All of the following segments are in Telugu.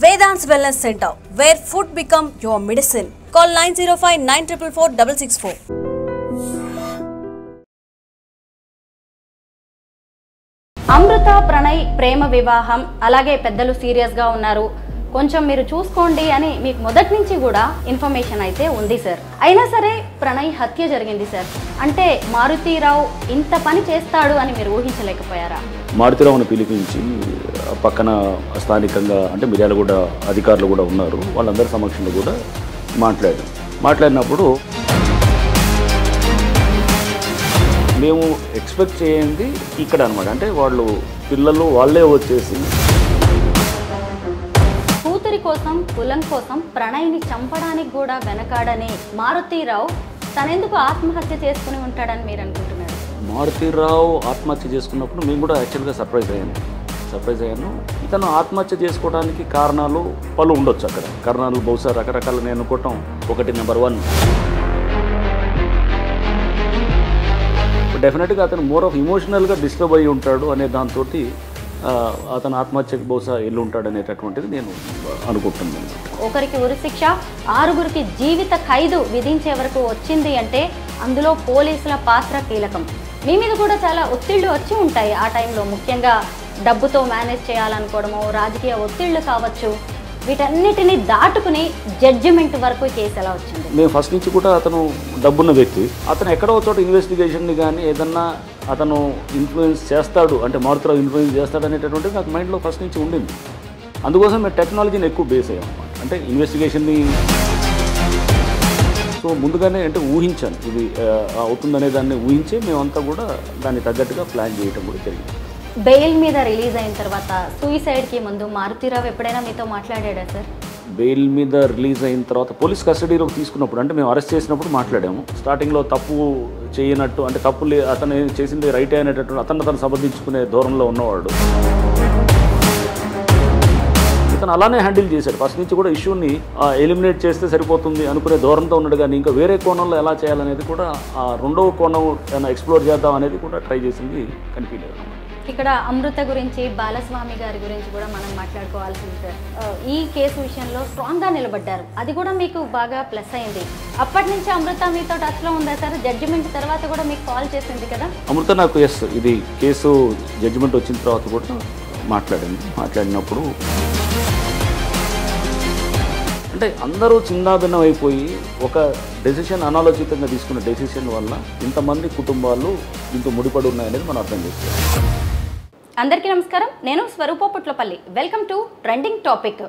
Vedant's Wellness Center, where food become your medicine. Call 905-944-664. అమృత ప్రణయ్ ప్రేమ వివాహం అలాగే పెద్దలు సీరియస్ గా ఉన్నారు, కొంచెం మీరు చూసుకోండి అని మీకు మొదటి నుంచి కూడా ఇన్ఫర్మేషన్ అయితే ఉంది సార్. అయినా సరే ప్రణయ్ హత్య జరిగింది సార్. అంటే మారుతీరావు ఇంత పని చేస్తాడు అని మీరు ఊహించలేకపోయారా? మారుతీరావును పిలిపించి పక్కన స్థానికంగా అంటే మిర్యాలగూడ అధికారులు కూడా ఉన్నారు, వాళ్ళందరి సమక్షంలో కూడా మాట్లాడినప్పుడు మేము ఎక్స్పెక్ట్ చేయండి ఇక్కడ అనమాట. అంటే పిల్లలు వాళ్ళే వచ్చేసి కూతురి కోసం కులం కోసం ప్రణయ్ని చంపడానికి కూడా వెనకాడని మారుతీరావు తనెందుకు ఆత్మహత్య చేసుకుని ఉంటాడని మీరు అనుకుంటున్నారు? మారుతీరావు ఆత్మహత్య చేసుకున్నప్పుడు మేము కూడా యాక్చువల్గా సర్ప్రైజ్ అయ్యాను. ఇతను ఆత్మహత్య చేసుకోవడానికి కారణాలు పలు ఉండొచ్చు. అక్కడ కారణాలు బహుశా రకరకాల నేను అనుకోవటం. ఒకటి నెంబర్ 1, డెఫినెట్గా అతను మోర్ ఆఫ్ ఇమోషనల్గా డిస్టర్బ్ అయ్యి ఉంటాడు అనే దాంతో అతను ఆత్మహత్యకు బహుశా వెళ్ళి ఉంటాడు అనేటటువంటిది నేను అనుకుంటున్నాను. ఒకరికి ఉరిశిక్ష 6గురికి జీవిత ఖైదు విధించే వరకు వచ్చింది అంటే అందులో పోలీసుల పాత్ర కీలకం. మీ మీద కూడా చాలా ఒత్తిళ్లు వచ్చి ఉంటాయి ఆ టైంలో, ముఖ్యంగా డబ్బుతో మేనేజ్ చేయాలనుకోవడము, రాజకీయ ఒత్తిళ్లు కావచ్చు, వీటన్నిటిని దాటుకుని జడ్జిమెంట్ వరకు కేసు ఎలా వచ్చింది? మేము ఫస్ట్ నుంచి కూడా అతను డబ్బున్న వ్యక్తి, అతను ఎక్కడో చోట ఇన్వెస్టిగేషన్ని కానీ ఏదన్నా అతను ఇన్ఫ్లుయెన్స్ చేస్తాడు అంటే మారుతీరావు ఇన్ఫ్లుయెన్స్ చేస్తాడు అనేటటువంటిది నాకు మైండ్లో ఫస్ట్ నుంచి ఉండింది. అందుకోసం మేము టెక్నాలజీని ఎక్కువ బేస్ అయ్యాం అన్నమాట. అంటే ఇన్వెస్టిగేషన్ని సో ముందుగానే అంటే ఊహించాను ఇది అవుతుందనే దాన్ని ఊహించే మేమంతా కూడా దాన్ని తగ్గట్టుగా ప్లాన్ చేయడం కూడా జరిగింది. బెయిల్ మీద రిలీజ్ అయిన తర్వాత సూయిసైడ్కి ముందు మారుతీరావు ఎప్పుడైనా మీతో మాట్లాడాడా సార్? బెయిల్ మీద రిలీజ్ అయిన తర్వాత పోలీస్ కస్టడీలోకి తీసుకున్నప్పుడు అంటే మేము అరెస్ట్ చేసినప్పుడు మాట్లాడాము. స్టార్టింగ్లో తప్పు చేయనట్టు అంటే అతను చేసింది రైట్ అయినట్టు అతను సమర్థించుకునే ధోరణిలో ఉన్నవాడు. ఇతను అలానే హ్యాండిల్ చేశాడు. ఫస్ట్ నుంచి కూడా ఇష్యూని ఎలిమినేట్ చేస్తే సరిపోతుంది అనుకునే ధోరణితో ఉన్నాడు. కానీ ఇంకా వేరే కోణంలో ఎలా చేయాలనేది కూడా ఆ రెండవ కోణం ఏమైనా ఎక్స్ప్లోర్ చేద్దాం అనేది కూడా ట్రై చేసింది కనిపించలేదు. ఇక్కడ అమృత గురించి, బాలస్వామి గారి గురించి కూడా మనం మాట్లాడుకోవాల్సింది సార్. ఈ కేసు విషయంలో స్ట్రాంగ్గా నిలబడ్డారు, అది కూడా మీకు బాగా ప్లస్ అయింది. అప్పటి నుంచి అమృత మీతో టచ్లో ఉందా సార్? జడ్జిమెంట్ తర్వాత కూడా మీకు కాల్ చేసింది కదా అమృత? నాకు ఇది కేసు జడ్జిమెంట్ వచ్చిన తర్వాత కూడా మాట్లాడినప్పుడు అంటే అందరూ చిన్నాభిన్నం అయిపోయి ఒక డెసిషన్ అనాలోచితంగా తీసుకున్న డెసిషన్ వల్ల ఇంతమంది కుటుంబాలు ఇంత ముడిపడి ఉన్నాయనేది మనం అర్థం చేసుకోవాలి. అందరికీ నమస్కారం, నేను Swaroopa Putlapalli. Welcome to trending topic.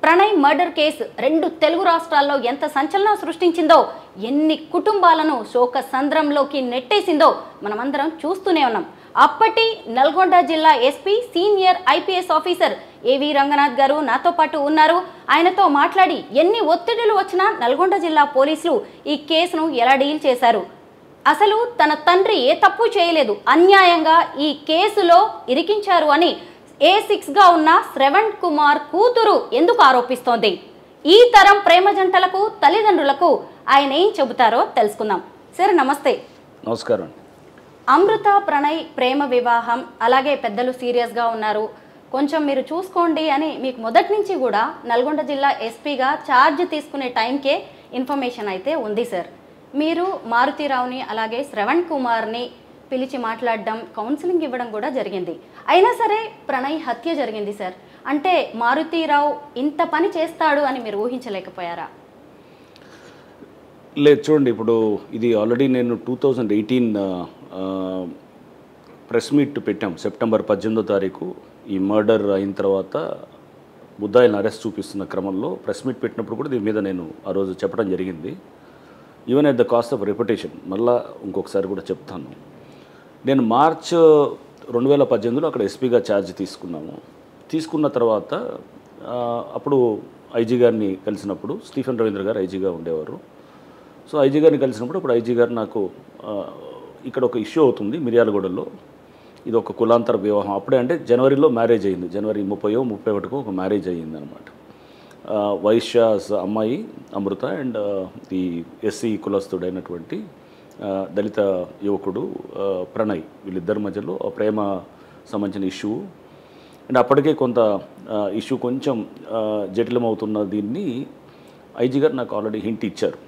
Pranay murder case 2 Telugu రాష్ట్రాల్లో ఎంత సంచలనం సృష్టించిందో, ఎన్ని కుటుంబాలను శోక సంద్రంలోకి నెట్టేసిందో మనమందరం చూస్తూనే ఉన్నాం. అప్పటి నల్గొండ జిల్లా ఎస్పీ సీనియర్ ఐపీఎస్ ఆఫీసర్ ఏవి రంగనాథ్ గారు నాతో పాటు ఉన్నారు. ఆయనతో మాట్లాడి ఎన్ని ఒత్తిడులు వచ్చినా నల్గొండ జిల్లా పోలీసులు ఈ కేసును ఎలా డీల్ చేశారు, అసలు తన తండ్రి ఏ తప్పు చేయలేదు, అన్యాయంగా ఈ కేసులో ఇరికించారు అని A6గా ఉన్న శ్రవణ్ కుమార్ కూతురు ఎందుకు ఆరోపిస్తోంది, ఈ తరం ప్రేమ జంటలకు తల్లిదండ్రులకు ఆయన ఏం చెబుతారో తెలుసుకుందాం. సార్ నమస్తే. నమస్కారం. అమృత ప్రణయ్ ప్రేమ వివాహం అలాగే పెద్దలు సీరియస్గా ఉన్నారు, కొంచెం మీరు చూసుకోండి అని మీకు మొదటి నుంచి కూడా నల్గొండ జిల్లా ఎస్పీగా ఛార్జ్ తీసుకునే టైంకే ఇన్ఫర్మేషన్ అయితే ఉంది సార్. మీరు మారుతీరావుని అలాగే శ్రవణ్ కుమార్ని పిలిచి మాట్లాడడం, కౌన్సిలింగ్ ఇవ్వడం కూడా జరిగింది. అయినా సరే ప్రణయ్ హత్య జరిగింది సార్. అంటే మారుతీరావు ఇంత పని చేస్తాడు అని మీరు ఊహించలేకపోయారా? లేదు, చూడండి, ఇప్పుడు ఇది ఆల్రెడీ నేను 2018 ప్రెస్ మీట్ పెట్టాం. సెప్టెంబర్ 18వ తారీఖు ఈ మర్డర్ అయిన తర్వాత ముద్దాయిలను అరెస్ట్ చూపిస్తున్న క్రమంలో ప్రెస్ మీట్ పెట్టినప్పుడు కూడా దీని మీద నేను ఆ రోజు చెప్పడం జరిగింది. Even at the cost of reputation. మళ్ళీ ఇంకొకసారి కూడా చెప్తాను. నేను మార్చ్ 2018లో అక్కడ ఎస్పీగా ఛార్జ్ తీసుకున్న తర్వాత అప్పుడు ఐజీ గారిని కలిసినప్పుడు స్టీఫెన్ రవీంద్ర గారు ఐజీగా ఉండేవారు. సో ఐజీ గారిని కలిసినప్పుడు ఇప్పుడు ఐజీ గారు నాకు ఇక్కడ ఒక ఇష్యూ అవుతుంది మిర్యాలగూడలో, ఇది ఒక కులాంతర వివాహం. అప్పుడే అంటే జనవరిలో మ్యారేజ్ అయింది, జనవరి 30-31 ఒక మ్యారేజ్ అయ్యింది అనమాట. వైశ్యాస్ అమ్మాయి అమృత అండ్ ది ఎస్సీ కులస్తుడైనటువంటి దళిత యువకుడు ప్రణయ్, వీళ్ళిద్దరి మధ్యలో ప్రేమ సంబంధించిన ఇష్యూ. అండ్ అప్పటికే కొంత ఇష్యూ కొంచెం జటిలమవుతున్న దీన్ని ఐజీ గారు నాకు ఆల్రెడీ హింట్ ఇచ్చారు,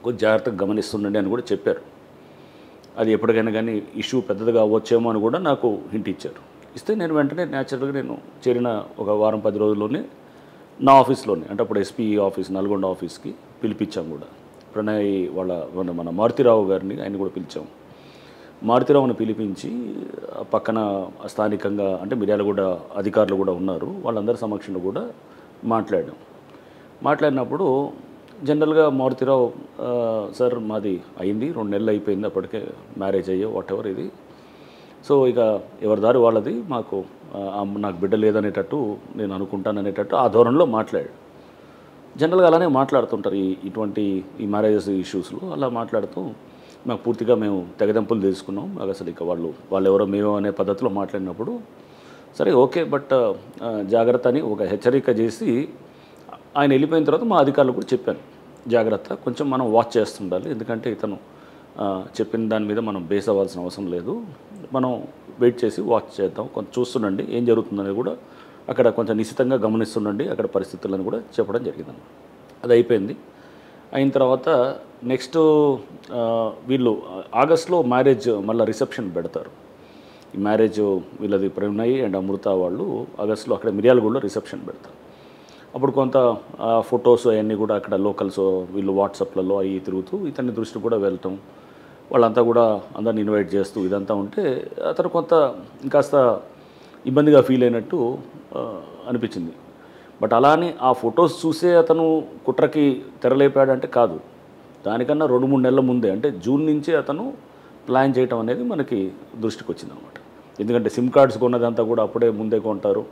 కొంచెం జాగ్రత్తగా గమనిస్తుండండి అని కూడా చెప్పారు. అది ఎప్పటికైనా కానీ ఇష్యూ పెద్దదిగా అవ్వచ్చేమో అని కూడా నాకు హింట్ ఇచ్చారు. ఇస్తే నేను వెంటనే న్యాచురల్గా నేను చేరిన ఒక వారం 10 రోజుల్లోనే నా ఆఫీస్లోనే, అంటే అప్పుడు ఎస్పీ ఆఫీస్ నల్గొండ ఆఫీస్కి పిలిపించాం కూడా. ప్రణయ్ మన మారుతిరావు గారిని ఆయన కూడా పిలిచాం. మారుతిరావుని పిలిపించి పక్కన స్థానికంగా అంటే మిర్యాలగూడ అధికారులు కూడా ఉన్నారు, వాళ్ళందరి సమక్షంలో కూడా మాట్లాడినప్పుడు జనరల్గా మారుతిరావు సార్ మాది అయింది 2 నెలలు అయిపోయింది, అప్పటికే మ్యారేజ్ అయ్యే వాట్ ఎవర్ ఇది, సో ఇక ఎవరి దారి వాళ్ళది, నాకు బిడ్డ లేదనేటట్టు నేను అనుకుంటాను అనేటట్టు ఆ ధోరణిలో మాట్లాడాడు. జనరల్గా అలానే మాట్లాడుతుంటారు ఇటువంటి మ్యారేజెస్ ఇష్యూస్లో. అలా మాట్లాడుతూ మాకు పూర్తిగా మేము తెగదెంపులు తెలుసుకున్నాం, మాకు అసలు ఇక వాళ్ళు ఎవరో మేము అనే పద్ధతిలో మాట్లాడినప్పుడు సరే ఓకే, బట్ జాగ్రత్త అని ఒక హెచ్చరిక చేసి ఆయన వెళ్ళిపోయిన తర్వాత మా అధికారులు కూడా చెప్పాను, జాగ్రత్త, కొంచెం మనం వాచ్ చేస్తుండాలి, ఎందుకంటే ఇతను చెప్పిన దాని మీద మనం బేస్ అవ్వాల్సిన అవసరం లేదు, మనం వెయిట్ చేసి వాచ్ చేద్దాం, కొంచెం చూస్తుండండి ఏం జరుగుతుందనేది కూడా అక్కడ కొంచెం నిశ్చితంగా గమనిస్తుండండి అక్కడ పరిస్థితులను కూడా చెప్పడం జరిగిందన్నమాట. అది అయిపోయింది. అయిన తర్వాత నెక్స్ట్ వీళ్ళు ఆగస్ట్లో మ్యారేజ్ మళ్ళీ రిసెప్షన్ పెడతారు. ఈ మ్యారేజ్ వీళ్ళది ప్రణయ్ అండ్ అమృత వాళ్ళు ఆగస్ట్లో అక్కడ మిర్యాలగూడలో రిసెప్షన్ పెడతారు. అప్పుడు కొంత ఫొటోస్ అవన్నీ కూడా అక్కడ లోకల్స్ వీళ్ళు వాట్సాప్లలో అవి తిరుగుతూ ఇతని దృష్టి కూడా వెళ్ళటం, వాళ్ళంతా కూడా అందరిని ఇన్వైట్ చేస్తూ ఇదంతా ఉంటే అతను కొంత ఇంకాస్త ఇబ్బందిగా ఫీల్ అయినట్టు అనిపించింది. బట్ అలానే ఆ ఫొటోస్ చూసే అతను కుట్రకి తెరలేపాడంటే కాదు, దానికన్నా 2-3 నెలల ముందే అంటే జూన్ నుంచే అతను ప్లాన్ చేయటం అనేది మనకి దృష్టికి వచ్చింది అనమాట. ఎందుకంటే సిమ్ కార్డ్స్ కొన్నదంతా కూడా అప్పుడే ముందే కొంటారు,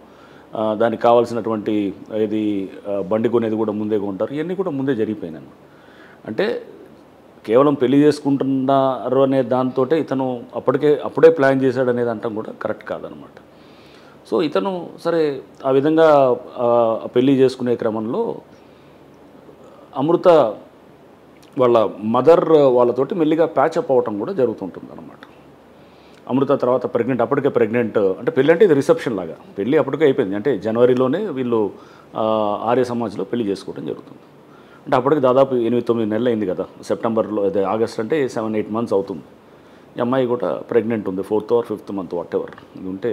దానికి కావాల్సినటువంటి ఇది బండి కొనేది కూడా ముందే కొంటారు, ఇవన్నీ కూడా ముందే జరిగిపోయినాయి. అంటే కేవలం పెళ్లి చేసుకుంటున్నారు అనే దాంతో ఇతను అప్పుడే ప్లాన్ చేశాడు అనేది అంటాం కూడా కరెక్ట్ కాదనమాట. సో ఇతను సరే ఆ విధంగా పెళ్లి చేసుకునే క్రమంలో అమృత వాళ్ళ మదర్ వాళ్ళతోటి మెల్లిగా ప్యాచప్ అవ్వటం కూడా జరుగుతుంటుంది అనమాట. అమృత తర్వాత అప్పటికే ప్రెగ్నెంట్, అంటే పెళ్ళి అంటే ఇది రిసెప్షన్ లాగా, పెళ్ళి అప్పటికే అయిపోయింది, అంటే జనవరిలోనే వీళ్ళు ఆర్య సమాజ్లో పెళ్లి చేసుకోవడం జరుగుతుంది. అంటే అప్పటికి దాదాపు 8-9 నెలలు అయింది కదా, సెప్టెంబర్లో అదే ఆగస్ట్ అంటే 7-8 మంత్స్ అవుతుంది. ఈ అమ్మాయి కూడా ప్రెగ్నెంట్ ఉంది, 4th or 5th month what ever ఇది ఉంటే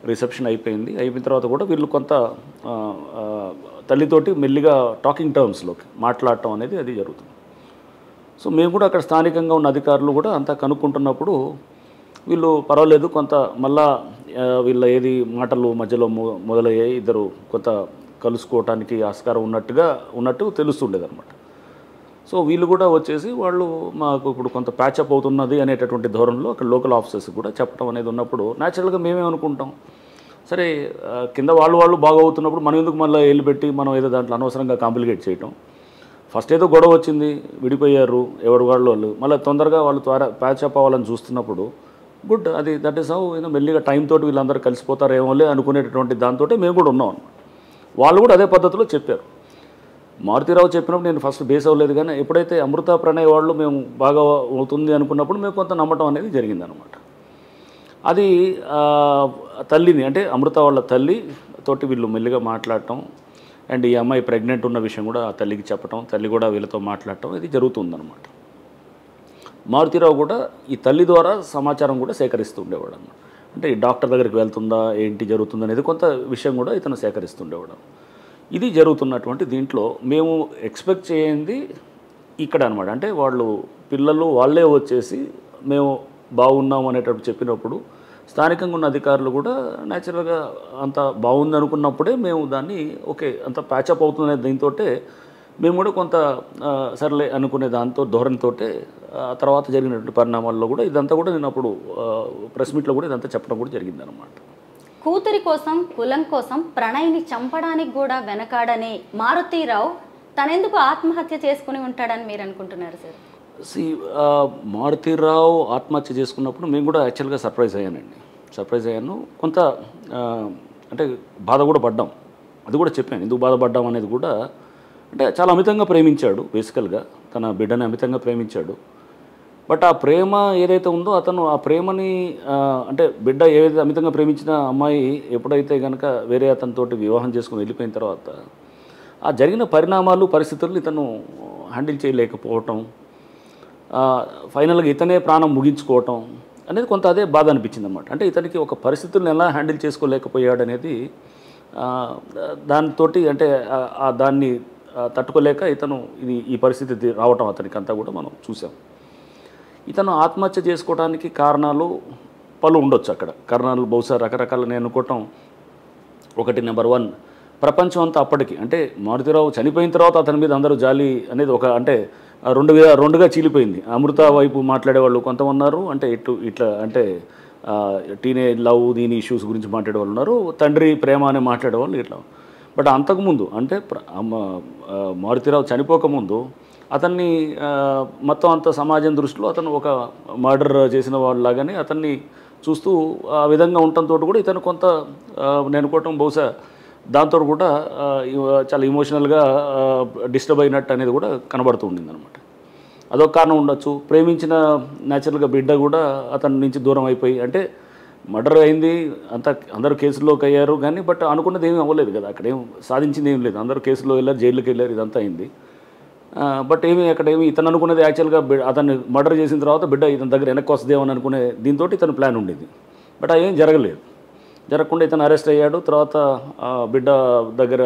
రిసెప్షన్ అయిపోయిన తర్వాత కూడా వీళ్ళు కొంత తల్లితోటి మెల్లిగా టాకింగ్ టర్మ్స్లోకి మాట్లాడటం అనేది అది జరుగుతుంది. సో మేము కూడా అక్కడ స్థానికంగా ఉన్న అధికారులు కూడా అంతా కనుక్కుంటున్నప్పుడు వీళ్ళు పర్వాలేదు, కొంత మళ్ళా వీళ్ళ ఏది మాటలు మధ్యలో మొదలయ్యాయి, ఇద్దరు కొంత కలుసుకోవటానికి ఆస్కారం ఉన్నట్టు తెలుస్తుండేది అనమాట. సో వీళ్ళు కూడా వచ్చేసి వాళ్ళు మాకు ఇప్పుడు కొంత ప్యాచప్ అవుతున్నది అనేటటువంటి ధోరణిలో అక్కడ లోకల్ ఆఫీసర్స్ కూడా చెప్పడం అనేది ఉన్నప్పుడు న్యాచురల్గా మేమేమనుకుంటాం, సరే కింద వాళ్ళు బాగవుతున్నప్పుడు మనం ఎందుకు మళ్ళీ వెళ్ళి పెట్టి మనం ఏదో దాంట్లో అనవసరంగా కాంప్లికేట్ చేయటం, ఫస్ట్ ఏదో గొడవ వచ్చింది, విడిపోయారు ఎవరు వాళ్ళు మళ్ళీ తొందరగా వాళ్ళు ప్యాచప్ అవ్వాలని చూస్తున్నప్పుడు గుడ్, అది దట్ ఈస్ హౌ మెల్లిగా టైం తోటి వీళ్ళందరూ కలిసిపోతారేమోలే అనుకునేటటువంటి దాంతో మేము కూడా ఉన్నాం అనమాట. వాళ్ళు కూడా అదే పద్ధతిలో చెప్పారు. మారుతిరావు చెప్పినప్పుడు నేను ఫస్ట్ బేస్ అవ్వలేదు, కానీ ఎప్పుడైతే అమృత ప్రణయ్ వాళ్ళు మేము బాగా అవుతుంది అనుకున్నప్పుడు మేము కొంత నమ్మటం అనేది జరిగిందనమాట. అది తల్లిని అంటే అమృత వాళ్ళ తల్లి తోటి వీళ్ళు మెల్లిగా మాట్లాడటం అండ్ ఈ అమ్మాయి ప్రెగ్నెంట్ ఉన్న విషయం కూడా ఆ తల్లికి చెప్పటం, తల్లి కూడా వీళ్ళతో మాట్లాడటం ఇది జరుగుతుందన్నమాట. మారుతిరావు కూడా ఈ తల్లి ద్వారా సమాచారం కూడా సేకరిస్తుండేవాడు అన్నమాట. అంటే ఈ డాక్టర్ దగ్గరికి వెళ్తుందా ఏంటి జరుగుతుంది అనేది కొంత విషయం కూడా ఇతను సేకరిస్తుండేవాడు. ఇది జరుగుతున్నటువంటి దీంట్లో మేము ఎక్స్పెక్ట్ చేయండి ఇక్కడ అనమాట. అంటే పిల్లలు వాళ్ళే వచ్చేసి మేము బాగున్నాం అనేటప్పుడు చెప్పినప్పుడు స్థానికంగా ఉన్న అధికారులు కూడా న్యాచురల్గా అంత బాగుంది అనుకున్నప్పుడే మేము దాన్ని ఓకే అంత ప్యాచప్ అవుతుందనే దీంతో మేము కూడా కొంత సర్లే అనుకునే దాంతో ధోరణితో తర్వాత జరిగినటువంటి పరిణామాల్లో కూడా ఇదంతా కూడా నేను అప్పుడు ప్రెస్ మీట్లో కూడా ఇదంతా చెప్పడం కూడా జరిగిందనమాట. కూతురి కోసం కులం కోసం ప్రణయ్ని చంపడానికి కూడా వెనకాడని మారుతీరావు తనెందుకు ఆత్మహత్య చేసుకుని ఉంటాడని మీరు అనుకుంటున్నారు సార్? మారుతీరావు ఆత్మహత్య చేసుకున్నప్పుడు మేము కూడా యాక్చువల్గా సర్ప్రైజ్ అయ్యాను. కొంత అంటే బాధ కూడా పడ్డాం, అది కూడా చెప్పాను ఎందుకు బాధపడ్డాం అనేది కూడా. అంటే చాలా అమితంగా ప్రేమించాడు, బేసికల్గా తన బిడ్డని అమితంగా ప్రేమించాడు. బట్ ఆ ప్రేమ ఏదైతే ఉందో అతను ఆ ప్రేమని అంటే బిడ్డ ఏదైతే అమితంగా ప్రేమించిన అమ్మాయి ఎప్పుడైతే కనుక వేరే అతనితోటి వివాహం చేసుకుని వెళ్ళిపోయిన తర్వాత ఆ జరిగిన పరిణామాలు పరిస్థితులను ఇతను హ్యాండిల్ చేయలేకపోవటం, ఫైనల్గా ఇతనే ప్రాణం ముగించుకోవటం అనేది కొంత అదే బాధ అనిపించింది అన్నమాట. అంటే ఇతనికి ఒక పరిస్థితులను ఎలా హ్యాండిల్ చేసుకోలేకపోయాడు అనేది దానితోటి అంటే దాన్ని తట్టుకోలేక ఇతను ఈ పరిస్థితి రావటం అతనికి అంతా కూడా మనం చూసాం. ఇతను ఆత్మహత్య చేసుకోవడానికి కారణాలు పలు ఉండొచ్చు. అక్కడ కారణాలు బహుశా రకరకాల నేను అనుకోవటం, ఒకటి నెంబర్ 1 ప్రపంచం అంతా అప్పటికి అంటే మారుతిరావు చనిపోయిన తర్వాత అతని మీద అందరూ జాలి అనేది ఒక అంటే రెండుగా చీలిపోయింది. అమృత వైపు మాట్లాడేవాళ్ళు కొంతమంది, అంటే ఇట్లా అంటే టీనేజ్ లవ్ దీని ఇష్యూస్ గురించి మాట్లాడేవాళ్ళు ఉన్నారు, తండ్రి ప్రేమ అనే మాట్లాడేవాళ్ళు ఇట్లా. బట్ అంతకుముందు అంటే మారుతిరావు చనిపోకముందు అతన్ని మొత్తం అంత సమాజం దృష్టిలో అతను ఒక మర్డర్ చేసిన వాళ్ళలాగానే అతన్ని చూస్తూ ఆ విధంగా ఉండటంతో కూడా ఇతను కొంత నేను అనుకోవటం బహుశా దాంతో కూడా చాలా ఇమోషనల్గా డిస్టర్బ్ అయినట్టు అనేది కూడా కనబడుతూ ఉండింది అనమాట. అదొక కారణం ఉండొచ్చు. ప్రేమించిన న్యాచురల్గా బిడ్డ కూడా అతని నుంచి దూరం అయిపోయి అంటే మర్డర్ అయింది, అందరూ కేసుల్లోకి అయ్యారు కానీ బట్ అనుకున్నది ఏమీ అవ్వలేదు కదా, అక్కడ ఏం సాధించింది ఏం లేదు. అందరూ కేసులో వెళ్ళారు, జైలుకి వెళ్ళారు, ఇదంతా అయింది. బట్ అక్కడేమి ఇతను అనుకున్నది యాక్చువల్గా అతన్ని మర్డర్ చేసిన తర్వాత బిడ్డ ఇతని దగ్గర వెనక్కి వస్తుందేమని అనుకునే దీంతో ఇతను ప్లాన్ ఉండేది. బట్ అదేం జరగలేదు. జరగకుండా ఇతను అరెస్ట్ అయ్యాడు. తర్వాత బిడ్డ దగ్గర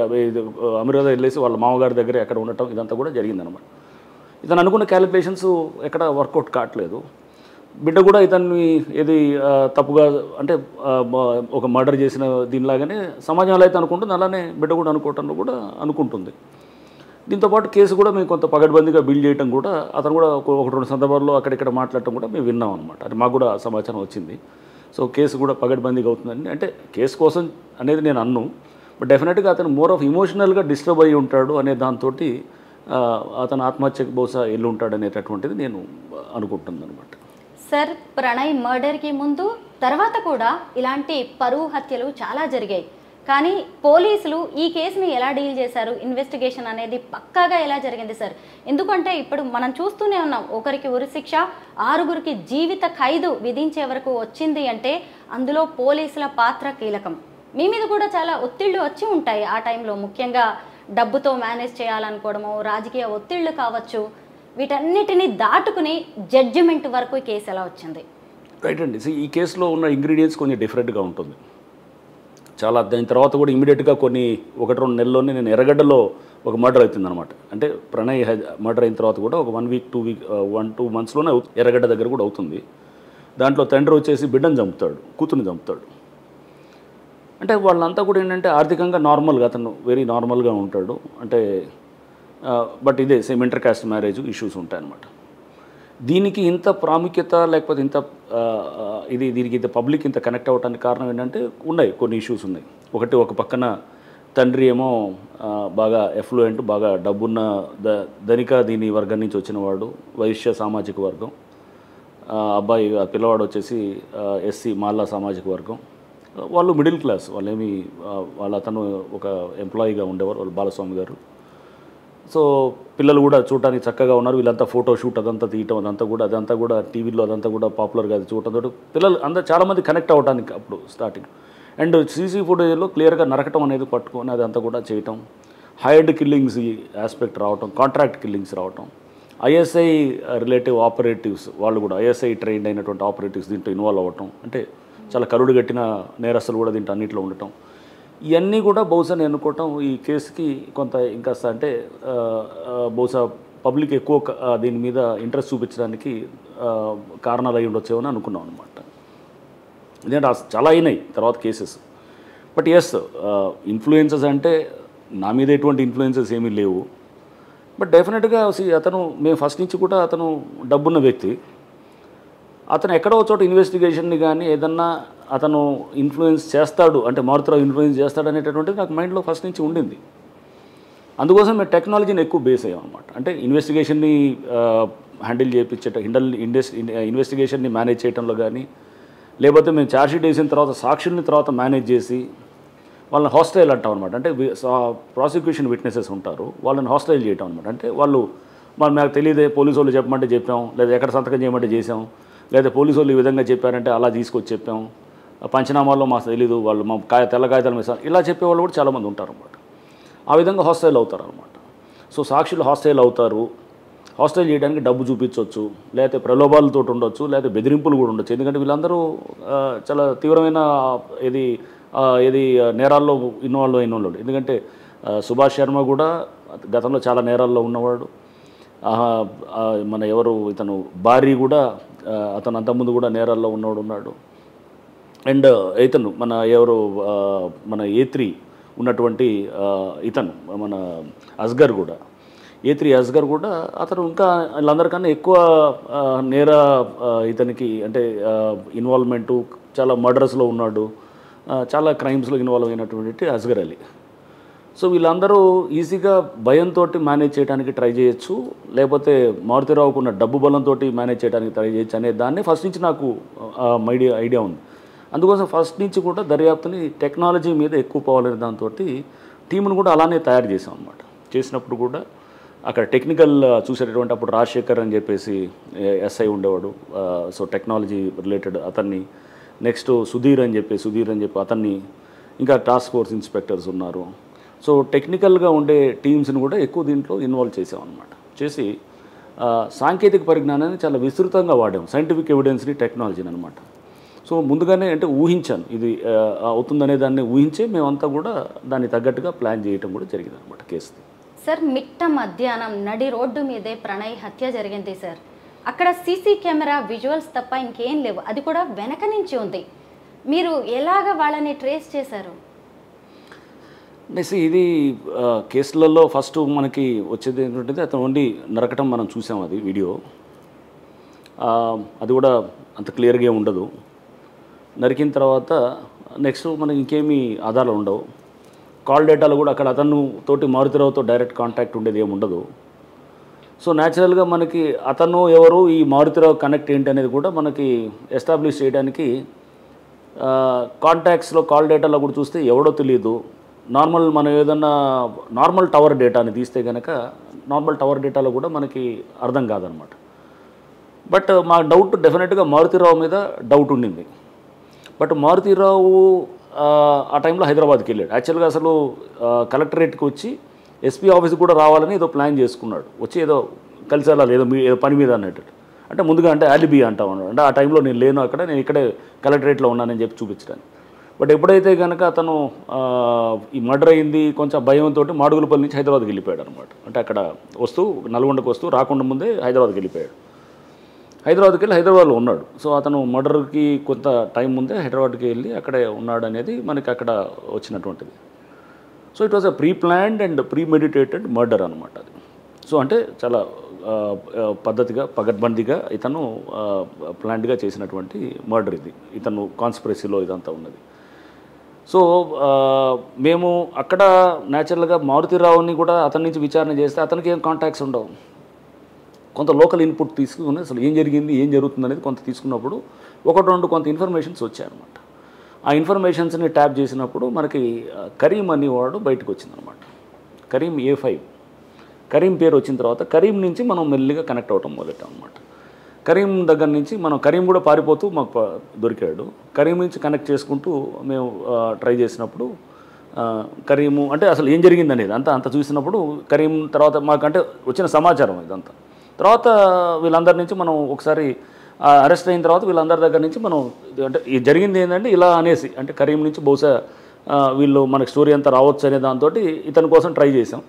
అమీర్గా వెళ్ళేసి వాళ్ళ మామగారి దగ్గర ఎక్కడ ఉండటం ఇదంతా కూడా జరిగిందనమాట. ఇతను అనుకున్న క్యాలిక్యులేషన్స్ ఎక్కడ వర్కౌట్ కావట్లేదు. బిడ్డ కూడా ఇతన్ని ఏది తప్పుగా అంటే ఒక మర్డర్ చేసిన దీనిలాగానే సమాజంలో అయితే అనుకుంటుంది, అలానే బిడ్డ కూడా అనుకోవటంలో కూడా అనుకుంటుంది. దీంతోపాటు కేసు కూడా మేము కొంత పగడ్బందీగా బిల్డ్ చేయడం కూడా అతను కూడా 1-2 సందర్భాల్లో అక్కడిక్కడ మాట్లాడటం కూడా మేము విన్నాం అనమాట. అది మాకు కూడా సమాచారం వచ్చింది. సో కేసు కూడా పగడ్బందీగా అవుతుందండి. అంటే కేసు కోసం అనేది నేను అన్ను, బట్ డెఫినెట్గా అతను మోర్ ఆఫ్ ఇమోషనల్గా డిస్టర్బ్ అయ్యి ఉంటాడు అనే దాంతో అతను ఆత్మహత్యకు బహుశా వెళ్ళి ఉంటాడు అనేటటువంటిది నేను అనుకుంటుంది అనమాట. సార్, ప్రణయ్ మర్డర్కి ముందు తర్వాత కూడా ఇలాంటి పరువు హత్యలు చాలా జరిగాయి. కానీ పోలీసులు ఈ కేసుని ఎలా డీల్ చేశారు, ఇన్వెస్టిగేషన్ అనేది పక్కాగా ఎలా జరిగింది సార్? ఎందుకంటే ఇప్పుడు మనం చూస్తూనే ఉన్నాం, ఒకరికి ఉరిశిక్ష 6గురికి జీవిత ఖైదు విధించే వరకు వచ్చింది అంటే అందులో పోలీసుల పాత్ర కీలకం. మీ మీద కూడా చాలా ఒత్తిళ్లు వచ్చి ఉంటాయి ఆ టైంలో, ముఖ్యంగా డబ్బుతో మేనేజ్ చేయాలనుకోవడము, రాజకీయ ఒత్తిళ్లు కావచ్చు, వీటన్నిటిని దాటుకుని జడ్జిమెంట్ వరకు ఈ కేసు ఎలా వచ్చింది? రైట్ అండి. ఈ కేసులో ఉన్న ఇంగ్రీడియంట్స్ కొంచెం డిఫరెంట్గా ఉంటుంది చాలా. దాని తర్వాత కూడా ఇమీడియట్గా 1-2 నెలల్లోనే నేను ఎర్రగడ్డలో ఒక మర్డర్ అవుతుందన్నమాట. అంటే ప్రణయ్ మర్డర్ అయిన తర్వాత కూడా ఒక 1-2 మంత్స్లోనే ఎర్రగడ్డ దగ్గర కూడా అవుతుంది. దాంట్లో తండ్రి వచ్చేసి బిడ్డను చంపుతాడు, కూతుర్ని చంపుతాడు. అంటే వాళ్ళంతా కూడా ఏంటంటే ఆర్థికంగా నార్మల్గా అతను వెరీ నార్మల్గా ఉంటాడు. అంటే బట్ ఇదే same inter caste marriage issues ఉంటాయన్నమాట. దీనికి ఇంత ప్రాముఖ్యత లేకపోతే ఇంత దీనికి ఇంత పబ్లిక్ ఇంత కనెక్ట్ అవ్వడానికి కారణం ఏంటంటే ఉన్నాయి కొన్ని ఇష్యూస్ ఉన్నాయి. ఒక పక్కన తండ్రి ఏమో బాగా ఎఫ్లూయెంట్, బాగా డబ్బున్న ధనిక దీని వర్గం నుంచి వచ్చినవాడు, వైశ్య సామాజిక వర్గం. అబ్బాయి పిల్లవాడు వచ్చేసి ఎస్సీ మాలా సామాజిక వర్గం. వాళ్ళు మిడిల్ క్లాస్, అతను ఒక ఎంప్లాయీగా ఉండేవారు, వాళ్ళు బాలస్వామి గారు. సో పిల్లలు కూడా చూడటానికి చక్కగా ఉన్నారు. వీళ్ళంతా ఫోటో షూట్ అదంతా తీయటం అదంతా కూడా టీవీలో అదంతా కూడా పాపులర్గా అది చూడటంతో పిల్లలు అందరూ చాలామంది కనెక్ట్ అవ్వడానికి అప్పుడు స్టార్టింగ్. అండ్ సీసీ ఫుటేజ్లో క్లియర్గా నరకటం అనేది పట్టుకొని అదంతా కూడా చేయటం, హైర్డ్ కిల్లింగ్స్ ఆస్పెక్ట్ రావటం, కాంట్రాక్ట్ కిల్లింగ్స్ రావటం, ఐఎస్ఐ రిలేటివ్ ఆపరేటివ్స్ వాళ్ళు కూడా ఐఎస్ఐ ట్రైన్డ్ అయినటువంటి ఆపరేటివ్స్ దీంట్లో ఇన్వాల్వ్ అవ్వటం, అంటే చాలా కరుడు కట్టిన నేరస్తులు కూడా దీంట్లో అన్నింటిలో ఉండటం, ఇవన్నీ కూడా బహుశా నేను అనుకోవటం ఈ కేసుకి కొంత ఇంకా అంటే బహుశా పబ్లిక్ ఎక్కువ దీని మీద ఇంట్రెస్ట్ చూపించడానికి కారణాలు అయి ఉండొచ్చేమని అనుకున్నాం అనమాట. ఎందుకంటే చాలా అయినాయి తర్వాత కేసెస్. బట్ ఎస్, ఇన్ఫ్లుయెన్సెస్ అంటే నా మీద ఎటువంటి ఇన్ఫ్లుయెన్సెస్ ఏమీ లేవు. బట్ డెఫినెట్గా మేము ఫస్ట్ నుంచి కూడా అతను డబ్బున్న వ్యక్తి. అతను ఎక్కడో చోట ఇన్వెస్టిగేషన్ని కానీ ఏదన్నా అతను ఇన్ఫ్లుయెన్స్ చేస్తాడు అంటే మారుతిరావు ఇన్ఫ్లుయెన్స్ చేస్తాడు అనేటటువంటిది నాకు మైండ్లో ఫస్ట్ నుంచి ఉండింది. అందుకోసం మేము టెక్నాలజీని ఎక్కువ బేస్ అయ్యాం అనమాట. అంటే ఇన్వెస్టిగేషన్ని హ్యాండిల్ ఇన్వెస్టిగేషన్ని మేనేజ్ చేయడంలో కానీ, లేకపోతే మేము ఛార్జ్షీట్ వేసిన తర్వాత సాక్షుల్ని తర్వాత మేనేజ్ చేసి వాళ్ళని హాస్టైల్ అంటాం అనమాట. అంటే ప్రాసిక్యూషన్ విట్నెసెస్ ఉంటారు, వాళ్ళని హాస్టైల్ చేయటం అనమాట. అంటే వాళ్ళు మరి మాకు తెలియదే, పోలీసు వాళ్ళు చెప్పమంటే చెప్పాం, లేదా ఎక్కడ సంతకం చేయమంటే చేసాం, లేదా పోలీసు వాళ్ళు ఈ విధంగా చెప్పారంటే అలా తీసుకొచ్చి చెప్పాం, పంచనామాల్లో మాకు తెలీదు, వాళ్ళు మా తెల్ల కాగితాలు మీద ఇలా చెప్పేవాళ్ళు కూడా చాలామంది ఉంటారన్నమాట. ఆ విధంగా హాస్టైల్ అవుతారనమాట. సో సాక్షులు హాస్టైల్ అవుతారు. హాస్టైల్ చేయడానికి డబ్బు చూపించవచ్చు, లేకపోతే ప్రలోభాలతో ఉండొచ్చు, లేకపోతే బెదిరింపులు కూడా ఉండొచ్చు. ఎందుకంటే వీళ్ళందరూ చాలా తీవ్రమైన ఇది నేరాల్లో ఇన్వాల్వ్ అయిన వాళ్ళు. ఎందుకంటే సుభాష్ శర్మ కూడా గతంలో చాలా నేరాల్లో ఉన్నవాడు. మన ఎవరు ఇతను భారీ కూడా అతను అంతకుముందు కూడా నేరాల్లో ఉన్నాడు. అండ్ ఇతను మన A3 ఉన్నటువంటి ఇతను మన అస్గర్ కూడా, A3 అస్గర్ కూడా అతను ఇంకా వీళ్ళందరికన్నా ఎక్కువ ఇతనికి అంటే ఇన్వాల్వ్మెంటు, చాలా మర్డర్స్లో ఉన్నాడు, చాలా క్రైమ్స్లో ఇన్వాల్వ్ అయినటువంటి అస్గర్ అలీ. సో వీళ్ళందరూ ఈజీగా భయంతో మేనేజ్ చేయడానికి ట్రై చేయొచ్చు, లేకపోతే మారుతిరావుకు ఉన్న డబ్బు బలంతో మేనేజ్ చేయడానికి ట్రై చేయొచ్చు అనే దాన్ని ఫస్ట్ నుంచి నాకు ఐడియా ఉంది. అందుకోసం ఫస్ట్ నుంచి కూడా దర్యాప్తుని టెక్నాలజీ మీద ఎక్కువ పోవాలనే దాంతో టీమును కూడా అలానే తయారు చేసాం అన్నమాట. చేసినప్పుడు కూడా అక్కడ టెక్నికల్ చూసేటటువంటి అప్పుడు రాజశేఖర్ అని చెప్పేసి SI ఉండేవాడు, సో టెక్నాలజీ రిలేటెడ్ అతన్ని, నెక్స్ట్ సుధీర్ అని చెప్పి అతన్ని, ఇంకా టాస్క్ ఫోర్స్ ఇన్స్పెక్టర్స్ ఉన్నారు. సో టెక్నికల్గా ఉండే టీమ్స్ని కూడా ఎక్కువ దీంట్లో ఇన్వాల్వ్ చేసామన్నమాట. చేసి సాంకేతిక పరిజ్ఞానాన్ని చాలా విస్తృతంగా వాడాం, సైంటిఫిక్ ఎవిడెన్స్ని, టెక్నాలజీని అనమాట. సో ముందుగానే అంటే ఊహించాను ఇది అవుతుందనే దాన్ని ఊహించే మేమంతా కూడా దాన్ని తగ్గట్టుగా ప్లాన్ చేయటం కూడా జరిగింది అనమాట కేసు. సార్ మిట్ట మధ్యాహ్నం నడి రోడ్డు మీదే ప్రణయ్ హత్య జరిగింది సార్. అక్కడ సీసీ కెమెరా విజువల్స్ తప్ప ఇంకేం లేవు, అది కూడా వెనక నుంచి ఉంది. మీరు ఎలాగ వాళ్ళని ట్రేస్ చేశారు? ఇది కేసులలో ఫస్ట్ మనకి వచ్చేది ఏంటంటే అతను ఓన్లీ నరకటం మనం చూసాం, అది వీడియో, అది కూడా అంత క్లియర్గా ఉండదు. నరికిన తర్వాత నెక్స్ట్ మనకి ఇంకేమీ ఆధారాలు ఉండవు. కాల్ డేటాలో కూడా అక్కడ అతను తోటి మారుతిరావుతో డైరెక్ట్ కాంటాక్ట్ ఉండేది ఏమి ఉండదు. సో న్యాచురల్గా మనకి అతను ఎవరు, ఈ మారుతిరావు కనెక్ట్ ఏంటి అనేది కూడా మనకి ఎస్టాబ్లిష్ చేయడానికి కాంటాక్ట్స్లో కాల్ డేటాలో కూడా చూస్తే ఎవడో తెలియదు. మనం ఏదన్నా నార్మల్ టవర్ డేటాని తీస్తే కనుక నార్మల్ టవర్ డేటాలో కూడా మనకి అర్థం కాదనమాట. బట్ మా డౌట్ డెఫినెట్గా మారుతిరావు మీద డౌట్ ఉండింది. బట్ మారుతిరావు ఆ టైంలో హైదరాబాద్కి వెళ్ళాడు. యాక్చువల్గా అసలు కలెక్టరేట్కి వచ్చి SP ఆఫీస్కి కూడా రావాలని ఏదో ప్లాన్ చేసుకున్నాడు, వచ్చి ఏదో కలిసి వెళ్ళాలి, ఏదో పని మీద అన్నట్టు. అంటే ముందుగా అంటే ఆలిబీ అంటాం అన్నాడు, అంటే ఆ టైంలో నేను లేను అక్కడ, నేను ఇక్కడే కలెక్టరేట్లో ఉన్నానని చెప్పి చూపించడానికి. బట్ ఎప్పుడైతే కనుక అతను ఈ మర్డర్ అయింది కొంచెం భయంతో మాడుగులపల్లి నుంచి హైదరాబాద్కి వెళ్ళిపోయాడు అనమాట. అంటే అక్కడ వస్తూ నల్గొండకు వస్తూ రాకుండా ముందే హైదరాబాద్కి వెళ్ళిపోయాడు. హైదరాబాద్కి వెళ్ళి హైదరాబాద్లో ఉన్నాడు. సో అతను మర్డర్కి కొంత టైం ముందే హైదరాబాద్కి వెళ్ళి అక్కడే ఉన్నాడు అనేది మనకి అక్కడ వచ్చినటువంటిది. So it was a preplanned and premeditated murder అనమాట అది. సో అంటే చాలా పద్ధతిగా పగడ్బందీగా ఇతను ప్లాన్డ్గా చేసినటువంటి మర్డర్ ఇది. ఇతను కాన్స్పిరసీలో ఇదంతా ఉన్నది. సో మేము అక్కడ న్యాచురల్గా మారుతిరావుని కూడా అతని నుంచి విచారణ చేస్తే అతనికి ఏం కాంటాక్ట్స్ ఉండవు. కొంత లోకల్ ఇన్పుట్ తీసుకుని అసలు ఏం జరిగింది, ఏం జరుగుతుంది అనేది కొంత తీసుకున్నప్పుడు ఒకటి రెండు కొంత ఇన్ఫర్మేషన్స్ వచ్చాయన్నమాట. ఆ ఇన్ఫర్మేషన్స్ని ట్యాప్ చేసినప్పుడు మనకి కరీం అనేవాడు బయటకు వచ్చిందనమాట. కరీం A5 కరీం పేరు వచ్చిన తర్వాత కరీం నుంచి మనం మెల్లిగా కనెక్ట్ అవ్వటం మొదలెట్టాం అనమాట. కరీం దగ్గర నుంచి కరీం కూడా పారిపోతూ మాకు దొరికాడు. కరీం నుంచి కనెక్ట్ చేసుకుంటూ మేము ట్రై చేసినప్పుడు కరీము అంటే అసలు ఏం జరిగింది అనేది అంత చూసినప్పుడు కరీం తర్వాత మాకంటే వచ్చిన సమాచారం ఇదంతా. తర్వాత వీళ్ళందరి నుంచి మనం ఒకసారి అరెస్ట్ అయిన తర్వాత వీళ్ళందరి దగ్గర నుంచి మనం అంటే ఇది జరిగింది ఏంటంటే ఇలా అనేసి అంటే కరీం నుంచి బహుశా వీళ్ళు మనకి స్టోరీ అంతా రావచ్చు అనే దాంతో ఇతని కోసం ట్రై చేసాం.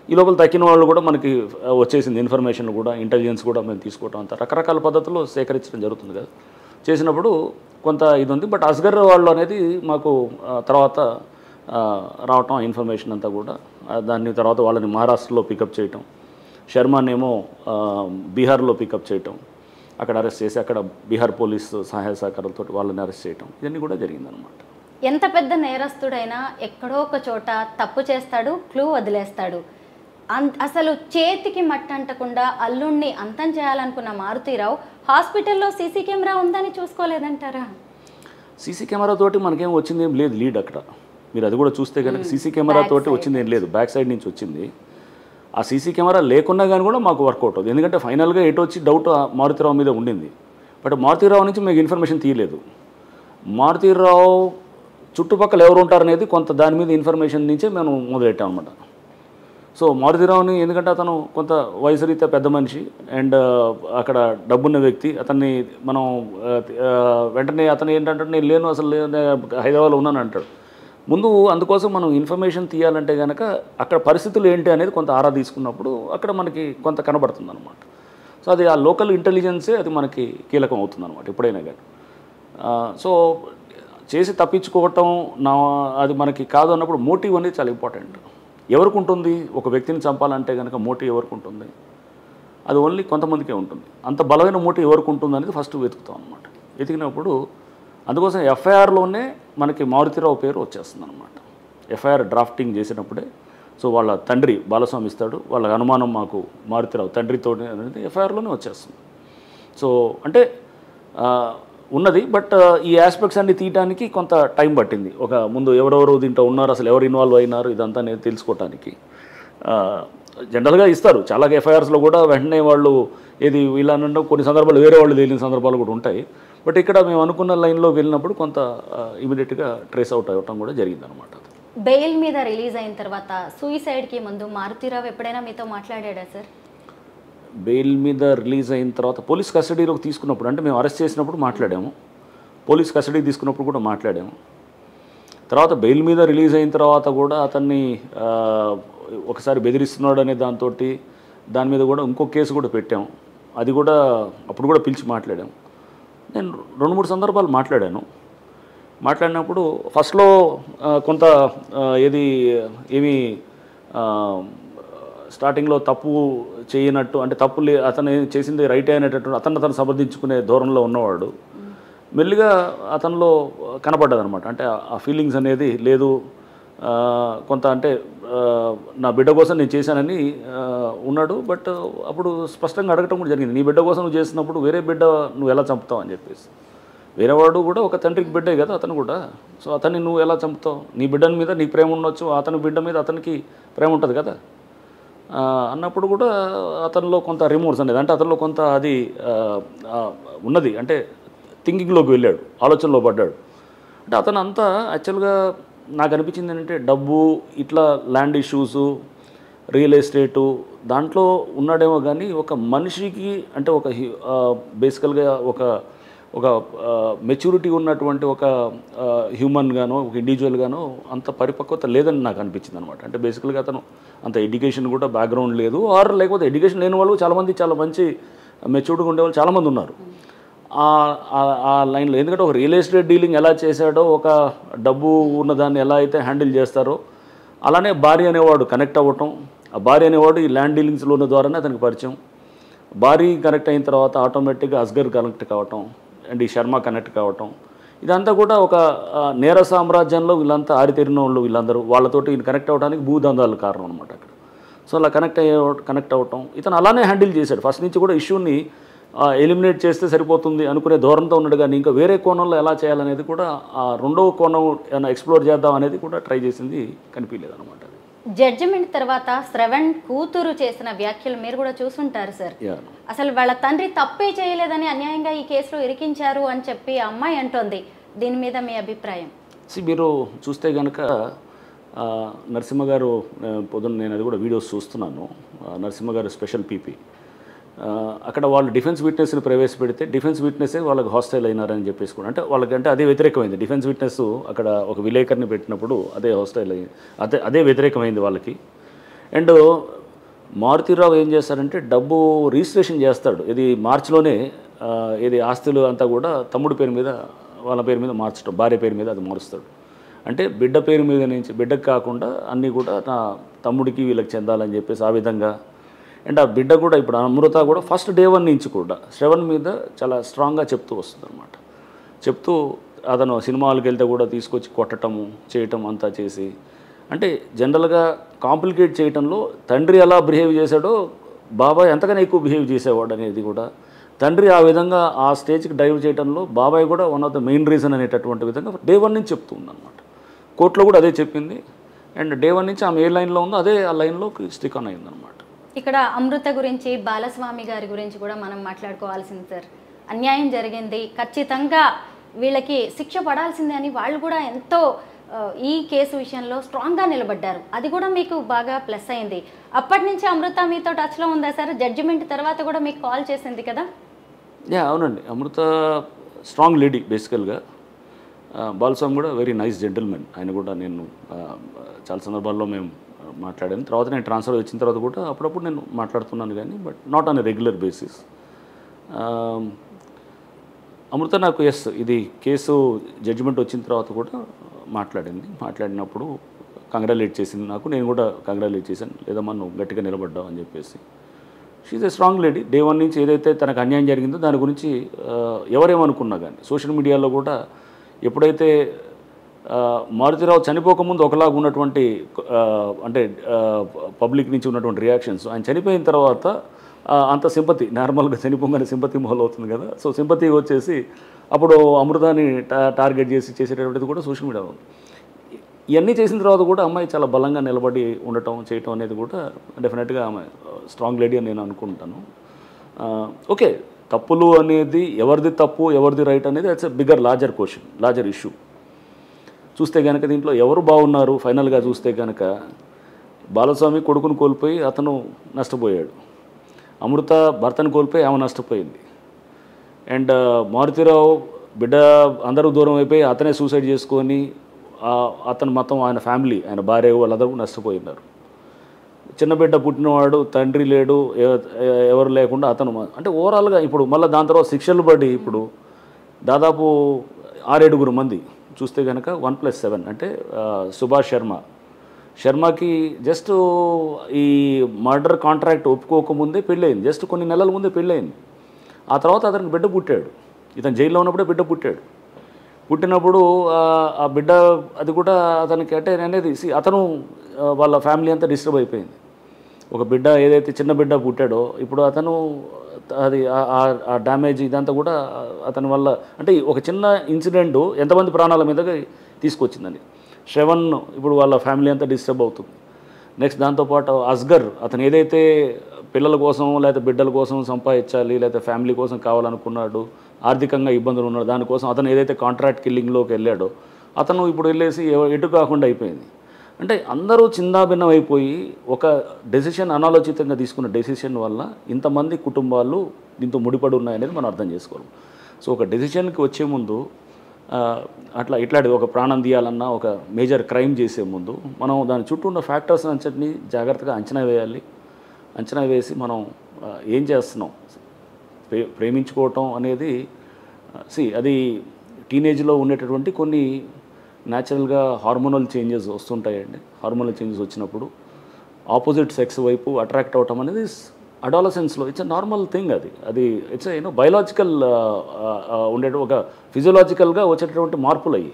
ఈ లోపల తక్కిన వాళ్ళు కూడా మనకి వచ్చేసింది ఇన్ఫర్మేషన్ కూడా, ఇంటెలిజెన్స్ కూడా మేము తీసుకోవటం అంతా రకరకాల పద్ధతుల్లో సేకరించడం జరుగుతుంది కదా. చేసినప్పుడు కొంత ఇది ఉంది. బట్ అస్గర్ వాళ్ళు అనేది మాకు తర్వాత రావటం ఇన్ఫర్మేషన్ అంతా కూడా, దాని తర్వాత వాళ్ళని మహారాష్ట్రలో పికప్ చేయటం, శర్మనేమో బీహార్లో పికప్ చేయటం, అక్కడ అరెస్ట్ చేసి అక్కడ బీహార్ పోలీసు సహాయ సహకారాలతో వాళ్ళని అరెస్ట్ చేయటం ఇవన్నీ కూడా జరిగిందనమాట. ఎంత పెద్ద నేరస్తుడైనా ఎక్కడో ఒక చోట తప్పు చేస్తాడు, క్లూ వదిలేస్తాడు. అసలు చేతికి మట్టంటకుండా అల్లుణ్ణి అంతం చేయాలనుకున్న మారుతీరావు హాస్పిటల్లో సీసీ కెమెరా ఉందని చూసుకోలేదంటారా? సీసీ కెమెరా తోటి మనకేం వచ్చింది ఏం లేదు లీడ్ అక్కడ. మీరు అది కూడా చూస్తే కనుక సీసీ కెమెరా తోటి వచ్చింది ఏం లేదు, బ్యాక్ సైడ్ నుంచి వచ్చింది. ఆ సీసీ కెమెరా లేకున్నా కానీ కూడా మాకు వర్కౌట్ అవుతుంది. ఎందుకంటే ఫైనల్గా ఎటు వచ్చి డౌట్ మారుతిరావు మీద ఉండింది. బట్ మారుతిరావు నుంచి మీకు ఇన్ఫర్మేషన్ తీయలేదు. మారుతిరావు చుట్టుపక్కల ఎవరు ఉంటారనేది కొంత దాని మీద ఇన్ఫర్మేషన్ నుంచే మేము మొదలెట్టాం అనమాట. సో మారుతిరావుని ఎందుకంటే అతను కొంత వయసు రీత్యా పెద్ద మనిషి అండ్ అక్కడ డబ్బున్న వ్యక్తి, అతన్ని మనం వెంటనే అతను ఏంటంటే నేను లేను అసలు హైదరాబాద్లో ఉన్నాను అంటాడు. ముందు అందుకోసం మనం ఇన్ఫర్మేషన్ తీయాలంటే కనుక అక్కడ పరిస్థితులు ఏంటి అనేది కొంత ఆరా తీసుకున్నప్పుడు అక్కడ మనకి కొంత కనబడుతుంది అనమాట. సో అది ఆ లోకల్ ఇంటెలిజెన్సే అది మనకి కీలకం అవుతుంది అనమాట ఎప్పుడైనా కానీ. సో చేసి తప్పించుకోవటం అది మనకి కాదు అన్నప్పుడు మోటివ్ అనేది చాలా ఇంపార్టెంట్. ఎవరికి ఉంటుంది? ఒక వ్యక్తిని చంపాలంటే కనుక మోటివ్ ఎవరికి ఉంటుంది? అది ఓన్లీ కొంతమందికే ఉంటుంది. అంత బలమైన మోటివ్ ఎవరికి ఉంటుంది అనేది ఫస్ట్ వెతుకుతాం అనమాట. వెతికినప్పుడు అందుకోసం ఎఫ్ఐఆర్లోనే మనకి మారుతిరావు పేరు వచ్చేస్తుంది అనమాట. ఎఫ్ఐఆర్ డ్రాఫ్టింగ్ చేసినప్పుడే సో వాళ్ళ తండ్రి బాలస్వామి ఇస్తాడు, వాళ్ళ అనుమానం మాకు మారుతిరావు తండ్రితో అనేది ఎఫ్ఐఆర్లోనే వచ్చేస్తుంది. సో అంటే ఉన్నది. బట్ ఈ ఆస్పెక్ట్స్ అన్ని తీయడానికి కొంత టైం పట్టింది. ఒక ముందు ఎవరెవరు దీంట్లో ఉన్నారు, అసలు ఎవరు ఇన్వాల్వ్ అయినారు ఇదంతా నేను తెలుసుకోవటానికి. జనరల్గా ఇస్తారు చాలా ఎఫ్ఐఆర్స్లో కూడా వెంటనే వాళ్ళు ఏది వీళ్ళనడం కొన్ని సందర్భాలు వేరే వాళ్ళు తేలిన సందర్భాలు కూడా ఉంటాయి. బట్ ఇక్కడ మేము అనుకున్న లైన్లో వెళ్ళినప్పుడు కొంత ఇమీడియట్గా ట్రేస్ అవుట్ అవ్వటం కూడా జరిగిందనమాట. బెయిల్ మీద రిలీజ్ అయిన తర్వాత సూయిసైడ్కి ముందు మారుతిరావు ఎప్పుడైనా మీతో మాట్లాడాడా సార్? బెయిల్ మీద రిలీజ్ అయిన తర్వాత పోలీస్ కస్టడీలోకి తీసుకున్నప్పుడు అంటే మేము అరెస్ట్ చేసినప్పుడు మాట్లాడాము, పోలీస్ కస్టడీ తీసుకున్నప్పుడు కూడా మాట్లాడాము. తర్వాత బెయిల్ మీద రిలీజ్ అయిన తర్వాత కూడా అతన్ని ఒకసారి బెదిరిస్తున్నాడు అనే దాని మీద కూడా ఇంకో కేసు కూడా పెట్టాము. అది కూడా అప్పుడు కూడా పిలిచి మాట్లాడాము. నేను 2-3 సందర్భాలు మాట్లాడినప్పుడు ఫస్ట్లో కొంత ఏమి స్టార్టింగ్లో తప్పు చేయనట్టు అంటే తప్పు అతను చేసింది రైటే అనేటట్టు అతను సమర్థించుకునే ధోరణిలో ఉన్నవాడు. మెల్లిగా అతనిలో కనపడ్డదనమాట. అంటే ఆ ఫీలింగ్స్ అనేది లేదు, కొంత అంటే నా బిడ్డ కోసం నేను చేశానని ఉన్నాడు. బట్ అప్పుడు స్పష్టంగా అడగటం కూడా జరిగింది, నీ బిడ్డ కోసం నువ్వు చేసినప్పుడు వేరే బిడ్డ నువ్వు ఎలా చంపుతావు అని చెప్పేసి. వేరేవాడు కూడా ఒక తండ్రికి బిడ్డే కదా అతను కూడా. సో అతన్ని నువ్వు ఎలా చంపుతావు? నీ బిడ్డ మీద నీకు ప్రేమ ఉండొచ్చు, అతని బిడ్డ మీద అతనికి ప్రేమ ఉంటుంది కదా అన్నప్పుడు కూడా అతనిలో కొంత రిమోర్స్ అనేది అంటే అతనిలో కొంత అది ఉన్నది. అంటే థింకింగ్లోకి వెళ్ళాడు, ఆలోచనలో పడ్డాడు. అంటే అతను అంతా యాక్చువల్గా నాకు అనిపించింది ఏంటంటే డబ్బు ఇట్లా ల్యాండ్ ఇష్యూసు రియల్ ఎస్టేటు దాంట్లో ఉన్నాడేమో కానీ ఒక మనిషికి అంటే ఒక బేసికల్గా ఒక మెచ్యూరిటీ ఉన్నటువంటి ఒక హ్యూమన్గానో ఒక ఇండివిజువల్గానో అంత పరిపక్వత లేదని నాకు అనిపించింది అనమాట. అంటే బేసికల్గా అతను అంత ఎడ్యుకేషన్ కూడా బ్యాక్గ్రౌండ్ లేదు, లేకపోతే ఎడ్యుకేషన్ లేని వాళ్ళు చాలామంది చాలా మంచి మెచ్యూర్డ్గా ఉండేవాళ్ళు చాలామంది ఉన్నారు ఆ లైన్లో. ఎందుకంటే ఒక రియల్ ఎస్టేట్ డీలింగ్ ఎలా చేశాడో, ఒక డబ్బు ఉన్నదాన్ని ఎలా అయితే హ్యాండిల్ చేస్తారో అలానే భార్య అనేవాడు కనెక్ట్ అవ్వటం, ఆ భార్య అనేవాడు ఈ ల్యాండ్ డీలింగ్స్లో ఉన్న ద్వారానే అతనికి పరిచయం. భార్య కనెక్ట్ అయిన తర్వాత ఆటోమేటిక్గా అస్గర్ కనెక్ట్ కావటం అండ్ ఈ శర్మ కనెక్ట్ కావటం, ఇదంతా కూడా ఒక నేర సామ్రాజ్యంలో వీళ్ళంతా ఆరితేరిన వాళ్ళు వీళ్ళందరూ వాళ్ళతోటి కనెక్ట్ అవ్వడానికి భూదందాలు కారణం అనమాట అక్కడ. సో అలా కనెక్ట్ అవ్వటం ఇతను అలానే హ్యాండిల్ చేశాడు. ఫస్ట్ నుంచి కూడా ఇష్యూని ఎలిమినేట్ చేస్తే సరిపోతుంది అనుకునే ధోరణితో ఉన్నాడు. కానీ ఇంకా వేరే కోణంలో ఎలా చేయాలనేది కూడా ఆ రెండవ కోణం ఏమైనా ఎక్స్ప్లోర్ చేద్దాం అనేది కూడా ట్రై చేసింది కనిపించలేదు అనమాట. జడ్జిమెంట్ తర్వాత శ్రవణ్ కూతురు చేసిన వ్యాఖ్యలు మీరు కూడా చూసుంటారు సార్. అసలు వాళ్ళ తండ్రి తప్పే చేయలేదని అన్యాయంగా ఈ కేసులో ఇరికించారు అని చెప్పి అమ్మాయి అంటోంది. దీని మీద మీ అభిప్రాయం? మీరు చూస్తే కనుక నరసింహ గారు పొద్దున్న నేను అది కూడా వీడియోస్ చూస్తున్నాను. నరసింహ గారు స్పెషల్ పీపీ అక్కడ వాళ్ళు డిఫెన్స్ విట్నెస్ని ప్రవేశపెడితే డిఫెన్స్ విట్నెస్సే వాళ్ళకి హాస్టైల్ అయినారని చెప్పేసి కూడా అంటే వాళ్ళకంటే అదే వ్యతిరేకమైంది. డిఫెన్స్ విట్నెస్ అక్కడ ఒక విలేకరిని పెట్టినప్పుడు అదే హాస్టైల్ అయింది, అదే వ్యతిరేకమైంది వాళ్ళకి. అండ్ మారుతిరావు ఏం చేస్తారంటే డబ్బు రిజిస్ట్రేషన్ చేస్తాడు. ఇది మార్చిలోనే ఇది ఆస్తులు అంతా కూడా తమ్ముడి పేరు మీద వాళ్ళ పేరు మీద మార్చడం, భార్య పేరు మీద అది మారుస్తాడు. అంటే బిడ్డ పేరు మీద నుంచి బిడ్డకు కాకుండా అన్నీ కూడా నా తమ్ముడికి వీళ్ళకి చెందాలని చెప్పేసి ఆ విధంగా. అండ్ ఆ బిడ్డ కూడా ఇప్పుడు అమృత కూడా ఫస్ట్ డే 1 నుంచి కూడా శ్రవణ్ మీద చాలా స్ట్రాంగ్గా చెప్తూ వస్తుంది అనమాట. చెప్తూ అతను సినిమాలకు వెళ్తే కూడా తీసుకొచ్చి కొట్టటము చేయటం అంతా చేసి అంటే జనరల్గా కాంప్లికేట్ చేయటంలో తండ్రి ఎలా బిహేవ్ చేశాడో బాబాయ్ ఎంతగానో ఎక్కువ బిహేవ్ చేసేవాడు అనేది కూడా తండ్రి ఆ విధంగా ఆ స్టేజ్కి డైవ్ చేయడంలో బాబాయ్ కూడా one of the main reason అనేటటువంటి విధంగా డే 1 నుంచి చెప్తూ ఉందన్నమాట. కోర్టులో కూడా అదే చెప్పింది. అండ్ డే 1 నుంచి ఆమె ఏ లైన్లో ఉందో అదే ఆ లైన్లో స్టిక్ ఆన్ అయిందనమాట. ఇక్కడ అమృత గురించి, బాలస్వామి గారి గురించి కూడా మనం మాట్లాడుకోవాల్సింది సార్. అన్యాయం జరిగింది, ఖచ్చితంగా వీళ్ళకి శిక్ష పడాల్సిందే అని వాళ్ళు కూడా ఎంతో ఈ కేసు విషయంలో స్ట్రాంగ్గా నిలబడ్డారు. అది కూడా మీకు బాగా ప్లస్ అయింది. అప్పటి నుంచి అమృత మీతో టచ్లో ఉందా సార్? జడ్జిమెంట్ తర్వాత కూడా మీకు కాల్ చేసింది కదా? అవునండి, అమృత స్ట్రాంగ్ లేడీ బేసికల్గా. బాలస్వామి కూడా వెరీ నైస్ జెంటిల్మెన్. ఆయన కూడా నేను చాలా సందర్భాల్లో మేము మాట్లాడాను. తర్వాత నేను ట్రాన్స్ఫర్ వచ్చిన తర్వాత కూడా అప్పుడప్పుడు నేను మాట్లాడుతున్నాను కానీ, but not on a regular basis. Amrutha నాకు ఇది కేసు జడ్జిమెంట్ వచ్చిన తర్వాత కూడా మాట్లాడినప్పుడు కంగ్రాచులేట్ చేసింది నాకు. నేను కూడా కంగ్రాచులేట్ చేశాను, లేదమ్మా నువ్వు గట్టిగా నిలబడ్డావు అని చెప్పేసి. She's a strong lady. Day one నుంచి ఏదైతే తనకు అన్యాయం జరిగిందో దాని గురించి ఎవరేమనుకున్నా కానీ, సోషల్ మీడియాలో కూడా ఎప్పుడైతే మారుతిరావు చనిపోకముందు ఒకలాగా ఉన్నటువంటి అంటే పబ్లిక్ నుంచి ఉన్నటువంటి రియాక్షన్స్, ఆయన చనిపోయిన తర్వాత అంత సింపతి, నార్మల్గా చనిపోగానే సింపతి మొదలవుతుంది కదా, సో సింపతి వచ్చేసి అప్పుడు అమృతాన్ని టార్గెట్ చేసేటటువంటిది కూడా సోషల్ మీడియా ఉంది. ఇవన్నీ చేసిన తర్వాత కూడా అమ్మాయి చాలా బలంగా నిలబడి చేయటం అనేది కూడా డెఫినెట్గా ఆమె స్ట్రాంగ్ లేడీ అని నేను అనుకుంటాను. ఓకే, తప్పులు అనేది ఎవరిది తప్పు ఎవరిది రైట్ అనేది it's a bigger larger issue. చూస్తే కనుక దీంట్లో ఎవరు బాగున్నారు ఫైనల్గా చూస్తే కనుక, బాలస్వామి కొడుకును కోల్పోయి అతను నష్టపోయాడు, అమృత భర్తను కోల్పోయి ఆమె నష్టపోయింది, అండ్ మారుతిరావు బిడ్డ అందరూ దూరం అయిపోయి అతనే సూసైడ్ చేసుకొని అతను మొత్తం ఆయన ఫ్యామిలీ, ఆయన భార్య వాళ్ళందరూ నష్టపోయినారు. చిన్న బిడ్డ పుట్టినవాడు, తండ్రి లేడు, ఎవరు లేకుండా అతను అంటే ఓవరాల్గా ఇప్పుడు మళ్ళీ దాని తర్వాత శిక్షలు పడి ఇప్పుడు దాదాపు 6-7 మంది చూస్తే కనుక 1+7 అంటే సుభాష్ శర్మకి జస్ట్ ఈ మర్డర్ కాంట్రాక్ట్ ఒప్పుకోకముందే పెళ్ళయింది, జస్ట్ కొన్ని నెలల ముందే పెళ్ళయింది. ఆ తర్వాత అతనికి బిడ్డ పుట్టాడు, ఇతను జైల్లో ఉన్నప్పుడే బిడ్డ పుట్టినప్పుడు ఆ బిడ్డ అది కూడా అతనికి అంటే అనేది అతను వాళ్ళ ఫ్యామిలీ అంతా డిస్టర్బ్ అయిపోయింది. ఒక బిడ్డ ఏదైతే చిన్న బిడ్డ పుట్టాడో ఇప్పుడు అతను అది ఆ డ్యామేజ్ ఇదంతా కూడా అతని వల్ల అంటే ఒక చిన్న ఇన్సిడెంట్ ఎంతమంది ప్రాణాల మీదగా తీసుకొచ్చిందని. శ్రవణ్ ఇప్పుడు వాళ్ళ ఫ్యామిలీ అంతా డిస్టర్బ్ అవుతుంది. నెక్స్ట్ దాంతోపాటు అస్గర్, అతను ఏదైతే పిల్లల కోసం లేకపోతే బిడ్డల కోసం సంపాదించాలి లేకపోతే ఫ్యామిలీ కోసం కావాలనుకున్నాడు, ఆర్థికంగా ఇబ్బందులు ఉన్నాడు, దానికోసం అతను ఏదైతే కాంట్రాక్ట్ కిల్లింగ్లోకి వెళ్ళాడో అతను ఇప్పుడు వెళ్ళేసి ఎటు కాకుండా అయిపోయింది. అంటే అందరూ చిన్నాభిన్నం అయిపోయి ఒక డెసిషన్ అనాలోచితంగా తీసుకున్న డెసిషన్ వల్ల ఇంతమంది కుటుంబాలు దీంతో ముడిపడి ఉన్నాయనేది మనం అర్థం చేసుకోవాలి. సో ఒక డెసిషన్కి వచ్చే ముందు ఇట్లాంటి ఒక ప్రాణం తీయాలన్నా ఒక మేజర్ క్రైమ్ చేసే ముందు మనం దాని చుట్టూ ఉన్న ఫ్యాక్టర్స్ అన్నిటిని జాగ్రత్తగా అంచనా వేసి మనం ఏం చేస్తున్నాం. ప్రేమించుకోవటం అనేది అది టీనేజ్లో ఉండేటటువంటి కొన్ని న్యాచురల్గా హార్మోనల్ చేంజెస్ వస్తుంటాయండి. హార్మోనల్ చేంజెస్ వచ్చినప్పుడు ఆపోజిట్ సెక్స్ వైపు అట్రాక్ట్ అవటం అనేది అడాలసెన్స్లో ఇట్స్ ఎ నార్మల్ థింగ్. అది ఇట్స్ బయలాజికల్ ఉండే ఒక ఫిజియోలాజికల్గా వచ్చేటటువంటి మార్పులు అయ్యి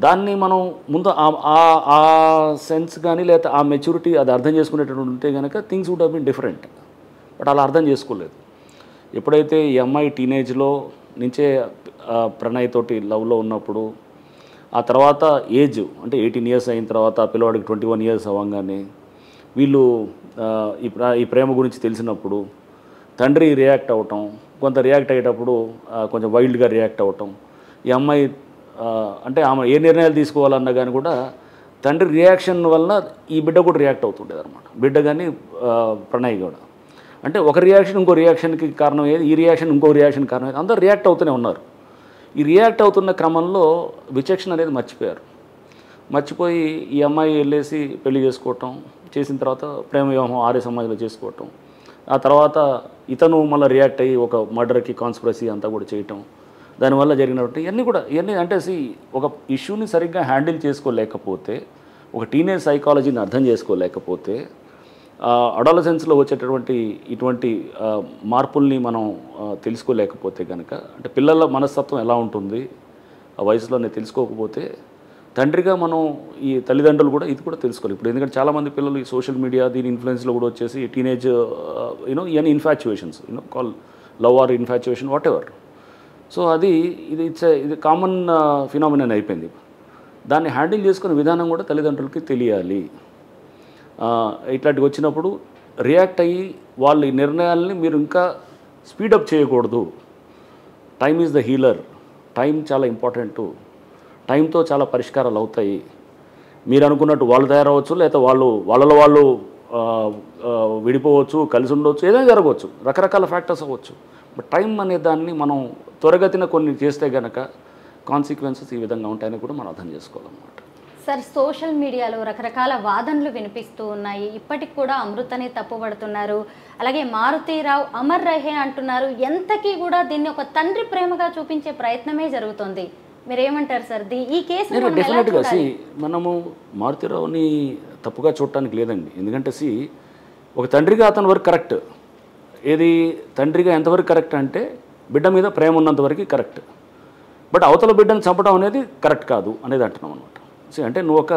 దాన్ని మనం ముందు ఆ సెన్స్ కానీ లేకపోతే ఆ మెచ్యూరిటీ అది అర్థం చేసుకునేటటువంటి ఉంటే కనుక things would have been different. But అలా అర్థం చేసుకోలేదు. ఎప్పుడైతే ఈ అమ్మాయి టీనేజ్లో నుంచే ప్రణయ్ తోటి లవ్లో ఉన్నప్పుడు ఆ తర్వాత ఏజ్ అంటే 18 years అయిన తర్వాత పిల్లవాడికి 21 years అవ్వగానే వీళ్ళు ఈ ప్రేమ గురించి తెలిసినప్పుడు తండ్రి రియాక్ట్ అవ్వటం, కొంత రియాక్ట్ అయ్యేటప్పుడు కొంచెం వైల్డ్గా రియాక్ట్ అవ్వటం, ఈ అమ్మాయి అంటే ఆమె ఏ నిర్ణయాలు తీసుకోవాలన్నా కానీ కూడా తండ్రి రియాక్షన్ వలన ఈ బిడ్డ కూడా రియాక్ట్ అవుతుండేది అనమాట. బిడ్డ కానీ ప్రణయ్ కూడా అంటే ఒక రియాక్షన్ ఇంకో రియాక్షన్కి కారణం ఏది, ఈ రియాక్షన్ ఇంకో రియాక్షన్ కారణం ఏది, అందరూ రియాక్ట్ అవుతూనే ఉన్నారు. ఈ రియాక్ట్ అవుతున్న క్రమంలో విచక్షణ అనేది మర్చిపోయి ఈ అమ్మాయి వెళ్ళేసి పెళ్లి చేసిన తర్వాత ప్రేమ వివాహం ఆర్య సమాజంలో చేసుకోవటం, ఆ తర్వాత ఇతను మళ్ళీ రియాక్ట్ అయ్యి ఒక మర్డర్కి కాన్స్పిరసీ అంతా కూడా చేయటం, దానివల్ల జరిగినట్టు ఇవన్నీ అంటే ఒక ఇష్యూని సరిగ్గా హ్యాండిల్ చేసుకోలేకపోతే, ఒక టీనేజ్ సైకాలజీని అర్థం చేసుకోలేకపోతే, అడాలసెన్స్లో వచ్చేటటువంటి ఇటువంటి మార్పుల్ని మనం తెలుసుకోలేకపోతే కనుక అంటే పిల్లల మనస్తత్వం ఎలా ఉంటుంది ఆ వయసులోనే తెలుసుకోకపోతే తండ్రిగా మనం ఈ తల్లిదండ్రులు కూడా ఇది కూడా తెలుసుకోవాలి. ఇప్పుడు ఎందుకంటే చాలామంది పిల్లలు ఈ సోషల్ మీడియా దీని ఇన్ఫ్లుయెన్స్లో కూడా వచ్చేసి టీనేజ్ ఇవన్నీ ఇన్ఫాచ్యుయేషన్స్ call love or infatuation what ever. So ఇది కామన్ ఫినామినన్ అయిపోయింది. దాన్ని హ్యాండిల్ చేసుకునే విధానం కూడా తల్లిదండ్రులకి తెలియాలి. ఇట్లాంటివి వచ్చినప్పుడు రియాక్ట్ అయ్యి వాళ్ళ ఈ నిర్ణయాలని మీరు ఇంకా స్పీడప్ చేయకూడదు. Time is the healer. Time చాలా ఇంపార్టెంటు. టైంతో చాలా పరిష్కారాలు అవుతాయి. మీరు అనుకున్నట్టు వాళ్ళు తయారవచ్చు, లేకపోతే వాళ్ళలో వాళ్ళు విడిపోవచ్చు, కలిసి ఉండవచ్చు, ఏదైనా జరగవచ్చు, రకరకాల ఫ్యాక్టర్స్ అవ్వచ్చు. బట్ టైం అనే దాన్ని మనం త్వరగతిన కొన్ని చేస్తే కనుక కాన్సిక్వెన్సెస్ ఈ విధంగా ఉంటాయని కూడా మనం అర్థం చేసుకోవాలన్నమాట. సార్, సోషల్ మీడియాలో రకరకాల వాదనలు వినిపిస్తూ ఉన్నాయి. ఇప్పటికి కూడా అమృతని తప్పుపడుతున్నారు. అలాగే మారుతీరావు అమర్ రహే అంటున్నారు. ఎంతకీ కూడా దీన్ని ఒక తండ్రి ప్రేమగా చూపించే ప్రయత్నమే జరుగుతుంది. మీరేమంటారు సార్? ఈ కేసు డెఫినెట్గా మనము మారుతీరావుని తప్పుగా చూడటానికి లేదండి. ఎందుకంటే ఒక తండ్రిగా అతని వరకు కరెక్ట్. ఏది తండ్రిగా ఎంతవరకు కరెక్ట్ అంటే బిడ్డ మీద ప్రేమ ఉన్నంత వరకు కరెక్ట్. బట్ అవతల బిడ్డను చంపడం అనేది కరెక్ట్ కాదు అనేది అంటున్నాం అనమాట. అంటే నువ్వు ఒక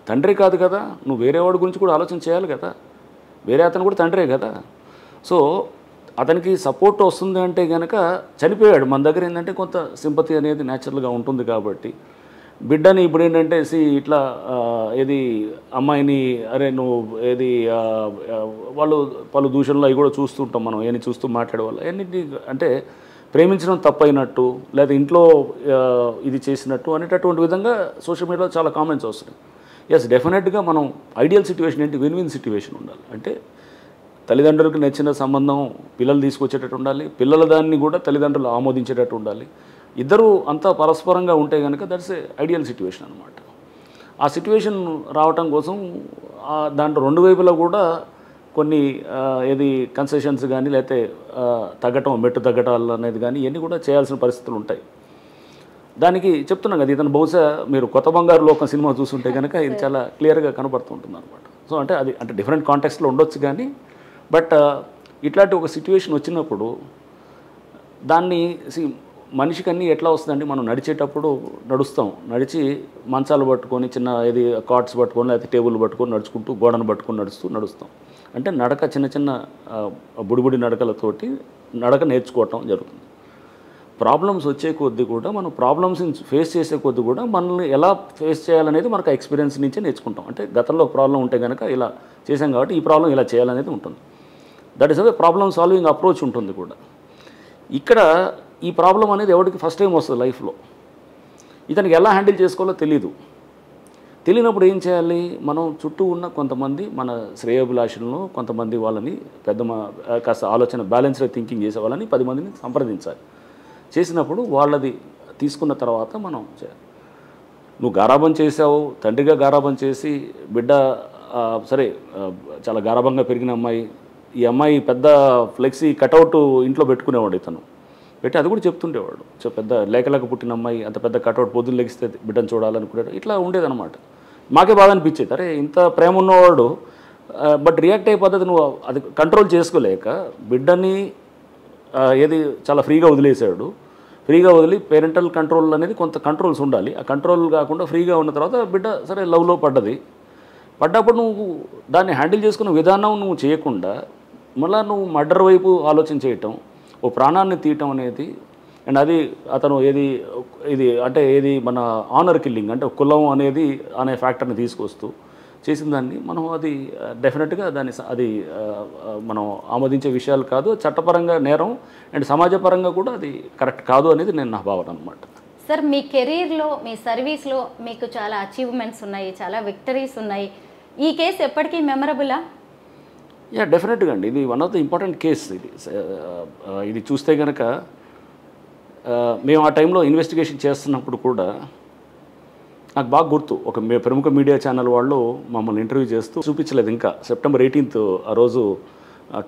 తండ్రి కాదు కదా, నువ్వు వేరే వాడి గురించి కూడా ఆలోచన చేయాలి కదా. వేరే అతను కూడా తండ్రే కదా. సో అతనికి సపోర్ట్ వస్తుంది అంటే కనుక చనిపోయాడు. మన దగ్గర ఏంటంటే కొంత సింపతి అనేది న్యాచురల్గా ఉంటుంది కాబట్టి బిడ్డని ఇప్పుడు ఏంటంటే ఇట్లా ఏది అమ్మాయిని అరే నువ్వు ఏది వాళ్ళు పలు దూషణలు అవి కూడా చూస్తుంటాం మనం, ఏని చూస్తూ మాట్లాడేవాళ్ళు ఎన్నింటి అంటే ప్రేమించడం తప్పైనట్టు లేదా ఇంట్లో ఇది చేసినట్టు అనేటటువంటి విధంగా సోషల్ మీడియాలో చాలా కామెంట్స్ వస్తున్నాయి. ఎస్, డెఫినెట్గా మనం ఐడియల్ సిచ్యువేషన్ ఏంటి, విన్ విన్ సిచ్యువేషన్ ఉండాలి. అంటే తల్లిదండ్రులకు నచ్చిన సంబంధం పిల్లలు తీసుకొచ్చేటట్టు ఉండాలి, పిల్లల దాన్ని కూడా తల్లిదండ్రులు ఆమోదించేటట్టు ఉండాలి. ఇద్దరు అంతా పరస్పరంగా ఉంటే కనుక దట్స్ ఏ ఐడియల్ సిచ్యువేషన్ అనమాట. ఆ సిచ్యువేషన్ రావటం కోసం దాంట్లో రెండు వైపులా కూడా కొన్ని ఏది కన్సెషన్స్ కానీ లేకపోతే మెట్టు తగ్గటాలు అనేది కానీ ఇవన్నీ కూడా చేయాల్సిన పరిస్థితులు ఉంటాయి. దానికి చెప్తున్నాం కదా, ఇతను బహుశా మీరు కొత్త బంగారు లోకం సినిమా చూస్తుంటే కనుక ఇది చాలా క్లియర్గా కనబడుతుంటుంది అనమాట. సో అది డిఫరెంట్ కాంటెక్స్ట్లో ఉండొచ్చు కానీ బట్ ఇట్లాంటి ఒక సిచ్యువేషన్ వచ్చినప్పుడు దాన్ని మనిషికి అన్నీ ఎట్లా వస్తుందండి, మనం నడిచేటప్పుడు నడిచి మంచాలు పట్టుకొని చిన్న ఏది కార్డ్స్ పట్టుకొని లేకపోతే టేబుల్ పట్టుకొని నడుచుకుంటూ గోడను పట్టుకొని నడుస్తాం. అంటే నడక చిన్న బుడిబుడి నడకలతోటి నడక నేర్చుకోవటం జరుగుతుంది. ప్రాబ్లమ్స్ వచ్చే కొద్దీ కూడా మనం ప్రాబ్లమ్స్ని ఫేస్ చేసే కొద్దీ కూడా మనల్ని ఎలా ఫేస్ చేయాలనేది మనకు ఎక్స్పీరియన్స్ నుంచే నేర్చుకుంటాం. అంటే గతంలో ఒక ప్రాబ్లం ఉంటే కనుక ఇలా చేసాం కాబట్టి ఈ ప్రాబ్లం ఇలా చేయాలనేది ఉంటుంది. That is a problem solving approach ఉంటుంది కూడా. ఇక్కడ ఈ ప్రాబ్లం అనేది ఎవరికి ఫస్ట్ టైం వస్తుంది లైఫ్లో, ఇతనికి ఎలా హ్యాండిల్ చేసుకోవాలో తెలియనప్పుడు ఏం చేయాలి, మనం చుట్టూ ఉన్న కొంతమంది మన శ్రేయోభిలాషులను కొంతమంది వాళ్ళని కాస్త ఆలోచన బ్యాలెన్స్డ్ థింకింగ్ చేసే వాళ్ళని 10 మందిని సంప్రదించాలి. చేసినప్పుడు వాళ్ళది తీసుకున్న తర్వాత మనం చేయాలి. నువ్వు గారాబం చేసావు, తండ్రిగా గారాబం చేసి బిడ్డ సరే చాలా గారాబంగా పెరిగిన అమ్మాయి, ఈ అమ్మాయి పెద్ద ఫ్లెక్సీ కటౌట్ ఇంట్లో పెట్టుకునేవాడు ఇతను పెట్టి అది కూడా చెప్తుండేవాడు. పెద్ద లేకలేక పుట్టిన అమ్మాయి అంత పెద్ద కటౌట్ పొద్దున్న లెగిస్తే బిడ్డను చూడాలనుకునేది ఇట్లా ఉండేదన్నమాట. మాకే బాధ అనిపించేది, అరే ఇంత ప్రేమ ఉన్నవాడు బట్ రియాక్ట్ అయ్యే పద్ధతి నువ్వు అది కంట్రోల్ చేసుకోలేక బిడ్డని ఏది చాలా ఫ్రీగా వదిలేసాడు. ఫ్రీగా వదిలి పేరెంటల్ కంట్రోల్ అనేది కొంత కంట్రోల్స్ ఉండాలి. ఆ కంట్రోల్ కాకుండా ఫ్రీగా ఉన్న తర్వాత బిడ్డ సరే లవ్లో పడ్డప్పుడు నువ్వు దాన్ని హ్యాండిల్ చేసుకున్న విధానం నువ్వు చేయకుండా మళ్ళీ నువ్వు మర్డర్ వైపు ఆలోచన చేయటం, ఓ ప్రాణాన్ని తీయటం అనేది అండ్ అది అతను ఇది అంటే మన ఆనర్ కిల్లింగ్ అంటే కులం అనే ఫ్యాక్టర్ని తీసుకొస్తూ చేసిన దాన్ని మనం అది డెఫినెట్గా అది మనం ఆమోదించే విషయాలు కాదు, చట్టపరంగా నేరం అండ్ సమాజపరంగా కూడా అది కరెక్ట్ కాదు అనేది నా భావన అనమాట. సార్, మీ కెరీర్లో మీ సర్వీస్లో మీకు చాలా అచీవ్మెంట్స్ ఉన్నాయి, చాలా విక్టరీస్ ఉన్నాయి. ఈ కేసు ఎప్పటికీ మెమరబులా? యా, డెఫినెట్గా అండి. ఇది one of the important case. ఇది చూస్తే కనుక మేము ఆ టైంలో ఇన్వెస్టిగేషన్ చేస్తున్నప్పుడు కూడా నాకు బాగా గుర్తు, ఒక ప్రముఖ మీడియా ఛానల్ వాళ్ళు మమ్మల్ని ఇంటర్వ్యూ చేస్తూ చూపించలేదు. ఇంకా September 18th ఆ రోజు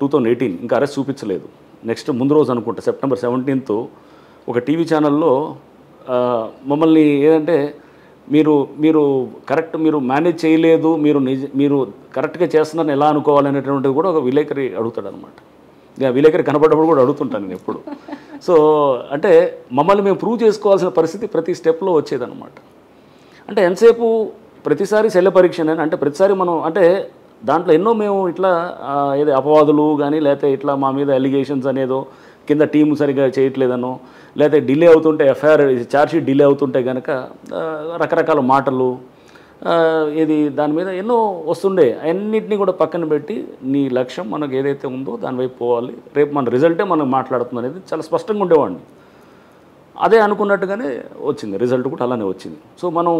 2018 ఇంకా అరెస్ట్ చూపించలేదు. నెక్స్ట్ ముందు రోజు అనుకుంటా September 17th ఒక టీవీ ఛానల్లో మమ్మల్ని ఏదంటే మీరు కరెక్ట్ మీరు మేనేజ్ చేయలేదు, మీరు కరెక్ట్గా చేస్తున్నారని ఎలా అనుకోవాలనేటువంటిది కూడా ఒక విలేకరి అడుగుతాడు అనమాట. విలేకరి కనపడ్డప్పుడు కూడా అడుగుతుంటాను నేను ఎప్పుడు. సో అంటే మమ్మల్ని మేము ప్రూవ్ చేసుకోవాల్సిన పరిస్థితి ప్రతి స్టెప్లో వచ్చేదన్నమాట. అంటే ఎంతసేపు ప్రతిసారి శల్య పరీక్షనే అంటే ప్రతిసారి మనం అంటే దాంట్లో ఎన్నో మేము ఇట్లా ఏదో అపవాదులు కానీ లేకపోతే ఇట్లా మా మీద అలిగేషన్స్ అనేదో కింద టీం సరిగ్గా చేయట్లేదనో లేకపోతే డిలే అవుతుంటే ఎఫ్ఐఆర్ ఛార్జ్షీట్ డిలే అవుతుంటే కనుక రకరకాల మాటలు ఇది దాని మీద ఎన్నో వస్తుండే, అన్నింటినీ కూడా పక్కన పెట్టి నీ లక్ష్యం మనకు ఏదైతే ఉందో దాని వైపు పోవాలి, రేపు మన రిజల్టే మనం మాట్లాడుతుంది అనేది చాలా స్పష్టంగా ఉండేవాడిని. అదే అనుకున్నట్టుగానే వచ్చింది, రిజల్ట్ కూడా అలానే వచ్చింది. సో మనం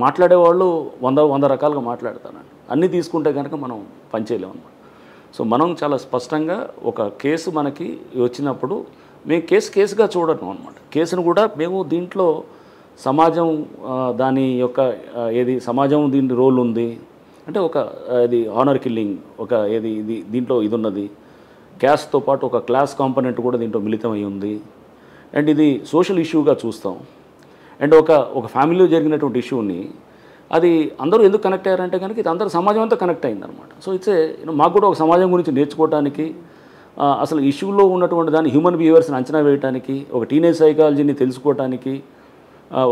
మాట్లాడేవాళ్ళు 100 రకాలుగా మాట్లాడతానండి. అన్నీ తీసుకుంటే కనుక మనం పనిచేయలేము అన్నమాట. సో మనం చాలా స్పష్టంగా ఒక కేసు మనకి వచ్చినప్పుడు మేము కేసుగా చూడటం అనమాట. కేసును కూడా మేము దీంట్లో సమాజం దాని యొక్క సమాజం దీని రోల్ ఉంది అంటే ఒక ఇది ఆనర్ కిల్లింగ్, ఒక దీంట్లో ఇది ఉన్నది, క్యాస్ట్తో పాటు ఒక క్లాస్ కాంపోనెంట్ కూడా దీంట్లో మిళితమై ఉంది. అండ్ ఇది సోషల్ ఇష్యూగా చూస్తాం. అండ్ ఒక ఫ్యామిలీలో జరిగినటువంటి ఇష్యూని అది అందరూ ఎందుకు కనెక్ట్ అయ్యారంటే కనుక ఇది అందరూ సమాజం అంతా కనెక్ట్ అయిందనమాట. సో ఇట్స్ మాకు కూడా ఒక సమాజం గురించి నేర్చుకోవడానికి, అసలు ఇష్యూలో ఉన్నటువంటి దాని హ్యూమన్ బిహేవియర్స్ని అంచనా వేయడానికి, ఒక టీనేజ్ సైకాలజీని తెలుసుకోవడానికి,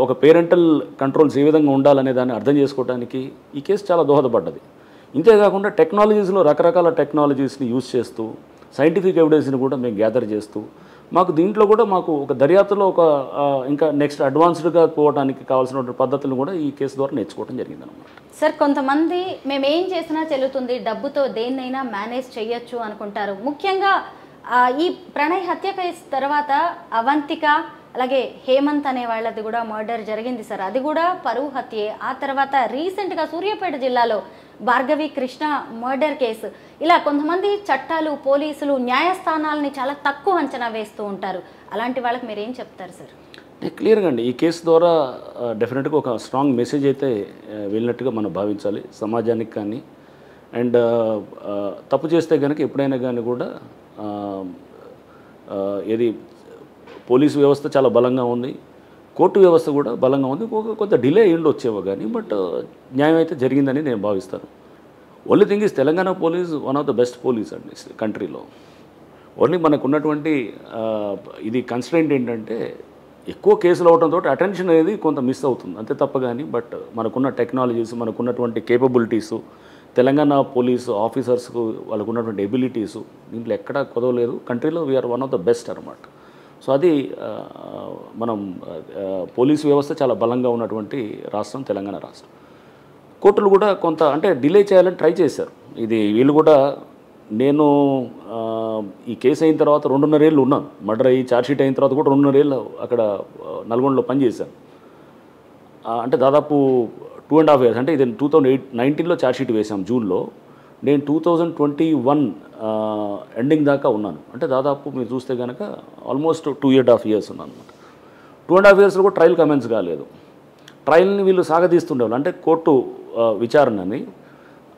ఒక పేరెంటల్ కంట్రోల్స్ ఏ విధంగా ఉండాలనే దాన్ని అర్థం చేసుకోవడానికి ఈ కేసు చాలా దోహదపడ్డది. ఇంతేకాకుండా టెక్నాలజీస్లో రకరకాల టెక్నాలజీస్ని యూజ్ చేస్తూ సైంటిఫిక్ ఎవిడెన్స్ని కూడా మేము గ్యాదర్ చేస్తూ మాకు దీంట్లో కూడా మాకు ఒక దర్యాప్తులో ఒక ఇంకా నెక్స్ట్ అడ్వాన్స్డ్గా పోవడానికి కావాల్సినటువంటి పద్ధతులను కూడా ఈ కేసు ద్వారా నేర్చుకోవడం జరిగిందనమాట. సార్, కొంతమంది మేము ఏం చేసినా చెల్లుతుంది, డబ్బుతో దేన్నైనా మేనేజ్ చేయొచ్చు అనుకుంటారు. ముఖ్యంగా ఈ ప్రణయ్ హత్య కేసు తర్వాత అవంతిక అలాగే హేమంత్ అనే వాళ్ళది కూడా మర్డర్ జరిగింది సార్. అది కూడా పరువు హత్యే. ఆ తర్వాత రీసెంట్గా సూర్యాపేట జిల్లాలో భార్గవి కృష్ణ మర్డర్ కేసు. ఇలా కొంతమంది చట్టాలు, పోలీసులు, న్యాయస్థానాలని చాలా తక్కువ అంచనా వేస్తూ ఉంటారు. అలాంటి వాళ్ళకి మీరు ఏం చెప్తారు సార్? క్లియర్గా అండి, ఈ కేసు ద్వారా డెఫినెట్గా ఒక స్ట్రాంగ్ మెసేజ్ అయితే వెళ్ళినట్టుగా మనం భావించాలి సమాజానికి. కానీ అండ్ తప్పు చేస్తే కనుక ఎప్పుడైనా కానీ కూడా పోలీసు వ్యవస్థ చాలా బలంగా ఉంది, కోర్టు వ్యవస్థ కూడా బలంగా ఉంది. కొంత డిలే అయ్యిండి వచ్చేవో కానీ బట్ న్యాయం అయితే జరిగిందని నేను భావిస్తాను. Only thing is Telangana police one of the best police అండి కంట్రీలో. ఓన్లీ మనకు ఉన్నటువంటి ఇది కన్స్ట్రెంట్ ఏంటంటే ఎక్కువ కేసులు అవడంతో అటెన్షన్ అనేది కొంత మిస్ అవుతుంది అంతే తప్ప కానీ బట్ మనకున్న టెక్నాలజీస్, మనకున్నటువంటి కేపబిలిటీసు, తెలంగాణ పోలీసు ఆఫీసర్స్కు వాళ్ళకు ఉన్నటువంటి ఎబిలిటీసు దీంట్లో ఎక్కడా కుదవలేదు. కంట్రీలో we are one of the best అనమాట. సో అది మనం పోలీసు వ్యవస్థ చాలా బలంగా ఉన్నటువంటి రాష్ట్రం తెలంగాణ రాష్ట్రం. కోర్టులు కూడా కొంత అంటే డిలే చేయాలని ట్రై చేశారు. ఇది వీళ్ళు కూడా నేను ఈ కేసు అయిన తర్వాత 2.5 ఏళ్ళు ఉన్నాను. మర్డర్ అయ్యి ఛార్జ్షీట్ అయిన తర్వాత కూడా 2.5 ఏళ్ళు అక్కడ నల్గొండలో పనిచేశాను. అంటే దాదాపు 2.5 years. అంటే ఇది 2019లో ఛార్జ్షీట్ వేశాం జూన్లో. నేను 2021 ఎండింగ్ దాకా ఉన్నాను. అంటే దాదాపు మీరు చూస్తే కనుక ఆల్మోస్ట్ 2.5 years ఉన్నాను అనమాట. 2.5 yearsలో కూడా ట్రయల్ కమెన్స్ కాలేదు. ట్రయల్ని వీళ్ళు సాగదీస్తుండేవాళ్ళు. అంటే కోర్టు విచారణని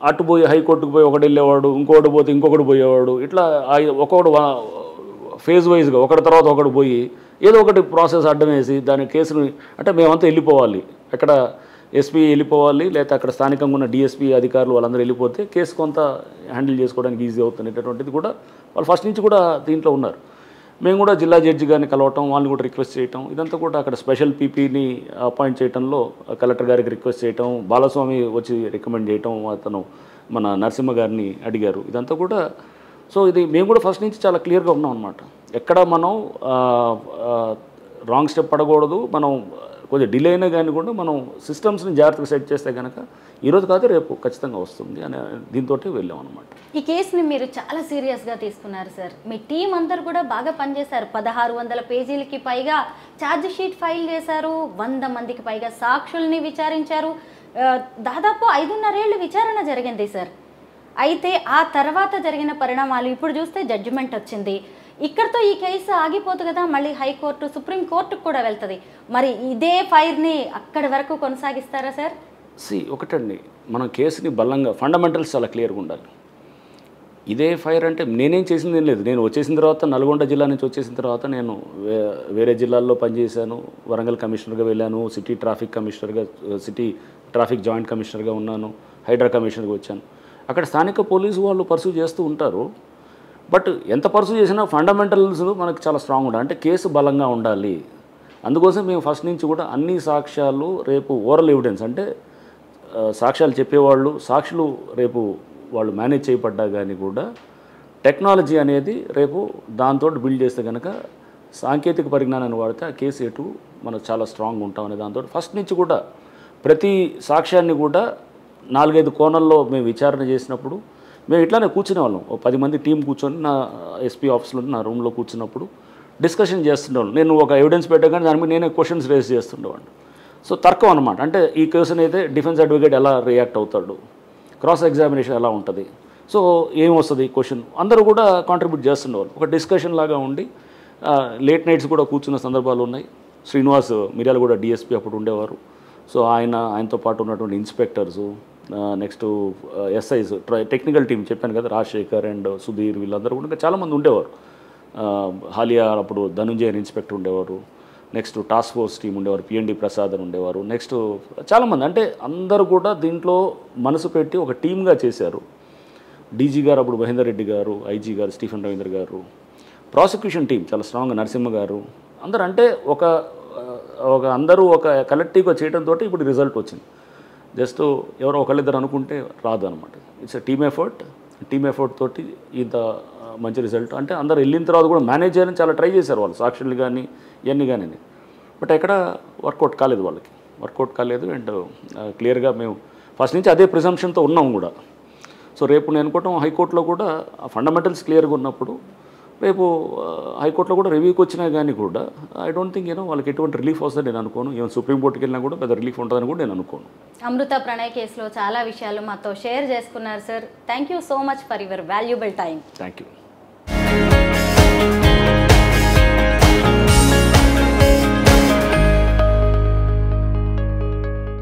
అటు పోయి హైకోర్టుకు పోయి ఒకటి వెళ్ళేవాడు, ఇంకొకటి పోతే ఇంకొకటి పోయేవాడు, ఇట్లా ఒక్కొక్కడు ఫేజ్ వైజ్గా ఒకటి తర్వాత ఒకటి పోయి ఏదో ఒకటి ప్రాసెస్ అడ్డం వేసి దాని కేసుని అంటే మేమంతా వెళ్ళిపోవాలి, ఎక్కడ ఎస్పీ వెళ్ళిపోవాలి, లేకపోతే అక్కడ స్థానికంగా ఉన్న డిఎస్పీ అధికారులు వాళ్ళందరూ వెళ్ళిపోతే కేసు కొంత హ్యాండిల్ చేసుకోవడానికి ఈజీ అవుతున్నటువంటిది కూడా వాళ్ళు ఫస్ట్ నుంచి కూడా దీంట్లో ఉన్నారు. మేము కూడా జిల్లా జడ్జి గారిని కలవటం, వాళ్ళని కూడా రిక్వెస్ట్ చేయటం, ఇదంతా కూడా అక్కడ స్పెషల్ పీపీని అపాయింట్ చేయడంలో కలెక్టర్ గారికి రిక్వెస్ట్ చేయటం, బాలస్వామి వచ్చి రికమెండ్ చేయటం, అతను మన నరసింహ గారిని అడిగారు, ఇదంతా కూడా. సో ఇది మేము కూడా ఫస్ట్ నుంచి చాలా క్లియర్గా ఉన్నాం అనమాట. ఎక్కడ మనం రాంగ్ స్టెప్ పడకూడదు, మనం కొంచెం డిలే అయినా కానీ కూడా మనం సిస్టమ్స్ని జాగ్రత్తగా సెట్ చేస్తే కనుక ఈరోజు కాదు రేపు ఖచ్చితంగా వస్తుంది అనే దీంతో వెళ్ళాం అనమాట. ఈ కేసుని మీరు చాలా సీరియస్గా తీసుకున్నారు సార్. మీ టీం అందరు కూడా బాగా పనిచేశారు. 1600 పేజీలకి పైగా ఛార్జ్ షీట్ ఫైల్ చేశారు, 100 మందికి పైగా సాక్షుల్ని విచారించారు, దాదాపు 5.5 ఏళ్ళు విచారణ జరిగింది సార్. అయితే ఆ తర్వాత జరిగిన పరిణామాలు ఇప్పుడు చూస్తే జడ్జిమెంట్ వచ్చింది. ఇక్కడతో ఈ కేసు ఆగిపోతుంది కదా, మళ్ళీ హైకోర్టు, సుప్రీంకోర్టుకు కూడా వెళ్తుంది. మరి ఇదే ఫైర్ని అక్కడి వరకు కొనసాగిస్తారా సార్? ఒకటండి, మనం కేసుని బలంగా ఫండమెంటల్స్ చాలా క్లియర్గా ఉండాలి. ఇదే ఫైర్ అంటే నేనేం చేసింది ఏం లేదు. నేను వచ్చేసిన తర్వాత నల్గొండ జిల్లా నుంచి వచ్చేసిన తర్వాత నేను వేరే జిల్లాల్లో పనిచేశాను. వరంగల్ కమిషనర్గా వెళ్ళాను, సిటీ ట్రాఫిక్ కమిషనర్గా, సిటీ ట్రాఫిక్ జాయింట్ కమిషనర్గా ఉన్నాను, హైడ్రా కమిషనర్గా వచ్చాను. అక్కడ స్థానిక పోలీసు వాళ్ళు పర్సూ చేస్తూ ఉంటారు. బట్ ఎంత పర్సూ చేసినా ఫండమెంటల్స్ మనకు చాలా స్ట్రాంగ్ ఉండాలి. అంటే కేసు బలంగా ఉండాలి. అందుకోసం మేము ఫస్ట్ నుంచి కూడా అన్ని సాక్ష్యాలు రేపు ఓరల్ ఎవిడెన్స్ అంటే సాక్ష్యాలు చెప్పేవాళ్ళు, సాక్షులు రేపు వాళ్ళు మేనేజ్ చేయబడ్డా కానీ కూడా టెక్నాలజీ అనేది రేపు దాంతో బిల్డ్ చేస్తే కనుక సాంకేతిక పరిజ్ఞానాన్ని వాడితే ఆ కేసు ఎటు మనం చాలా స్ట్రాంగ్ ఉంటాం అనే దాంతో ఫస్ట్ నుంచి కూడా ప్రతి సాక్ష్యాన్ని కూడా 4-5 కోణాల్లో మేము విచారణ చేసినప్పుడు మేము ఇట్లానే కూర్చునే వాళ్ళం. ఓ 10 మంది టీం కూర్చొని నా ఎస్పీ ఆఫీస్లో నా రూమ్లో కూర్చున్నప్పుడు డిస్కషన్ చేస్తుండేవాళ్ళం. నేను ఒక ఎవిడెన్స్ పెట్టగానే దాని మీద నేనే క్వశ్చన్స్ రేస్ చేస్తుండేవాడిని. సో తర్కం అనమాట. అంటే ఈ క్వశ్చన్ అయితే డిఫెన్స్ అడ్వకేట్ ఎలా రియాక్ట్ అవుతాడు, క్రాస్ ఎగ్జామినేషన్ ఎలా ఉంటుంది, సో ఏం వస్తుంది క్వశ్చన్, అందరూ కూడా కాంట్రిబ్యూట్ చేస్తుండేవాళ్ళు. ఒక డిస్కషన్ లాగా ఉండి లేట్ నైట్స్ కూడా కూర్చున్న సందర్భాలు ఉన్నాయి. శ్రీనివాస్ మిర్యాలగూడ డిఎస్పీ అప్పుడు ఉండేవారు. సో ఆయనతో పాటు ఉన్నటువంటి inspectors, next SIs, technical team చెప్పాను కదా, రాజశేఖర్ అండ్ సుధీర్ వీళ్ళందరూ కూడా చాలామంది ఉండేవారు. హాలియా అప్పుడు ధనుంజయన్ ఇన్స్పెక్టర్ ఉండేవారు. నెక్స్ట్ టాస్క్ ఫోర్స్ టీం ఉండేవారు, పిఎన్డి ప్రసాద్ అని ఉండేవారు. నెక్స్ట్ చాలామంది, అంటే అందరూ కూడా దీంట్లో మనసు పెట్టి ఒక టీమ్గా చేశారు. డీజీ గారు అప్పుడు మహేందర్ రెడ్డి గారు, ఐజీ గారు స్టీఫెన్ రవీంద్ర గారు, ప్రాసిక్యూషన్ టీం చాలా స్ట్రాంగ్, నరసింహ గారు, అందరూ అంటే అందరూ ఒక కలెక్టివ్గా చేయడంతో ఇప్పుడు రిజల్ట్ వచ్చింది. జస్ట్ ఎవరో ఒకళ్ళిద్దరు అనుకుంటే రాదు అనమాట. ఇట్స్ టీమ్ ఎఫర్ట్ తోటి ఇంత మంచి రిజల్ట్. అంటే అందరు వెళ్ళిన తర్వాత కూడా మేనేజ్ చేయాలని చాలా ట్రై చేశారు వాళ్ళు, సాక్షులు కానీ ఇవన్నీ కానీ. బట్ ఎక్కడ వర్కౌట్ కాలేదు అండ్ క్లియర్గా మేము ఫస్ట్ నుంచి అదే ప్రిజంప్షన్తో ఉన్నాం కూడా. సో రేపు నేను అనుకోవటం హైకోర్టులో కూడా ఫండమెంటల్స్ క్లియర్గా ఉన్నప్పుడు రేపు హైకోర్టులో కూడా రివ్యూకి వచ్చినా కానీ కూడా ఐ డోంట్ థింక్ వాళ్ళకి ఎటువంటి రిలీఫ్ వస్తుందని నేను అనుకోను. ఈవెన్ సుప్రీంకోర్టుకి వెళ్ళినా కూడా పెద్ద రిలీఫ్ ఉంటుందని కూడా నేను అనుకోను. అమృత ప్రణయ్ కేసులో చాలా విషయాలు మాతో షేర్ చేసుకున్నారు sir. Thank you so much for your valuable time. Thank you.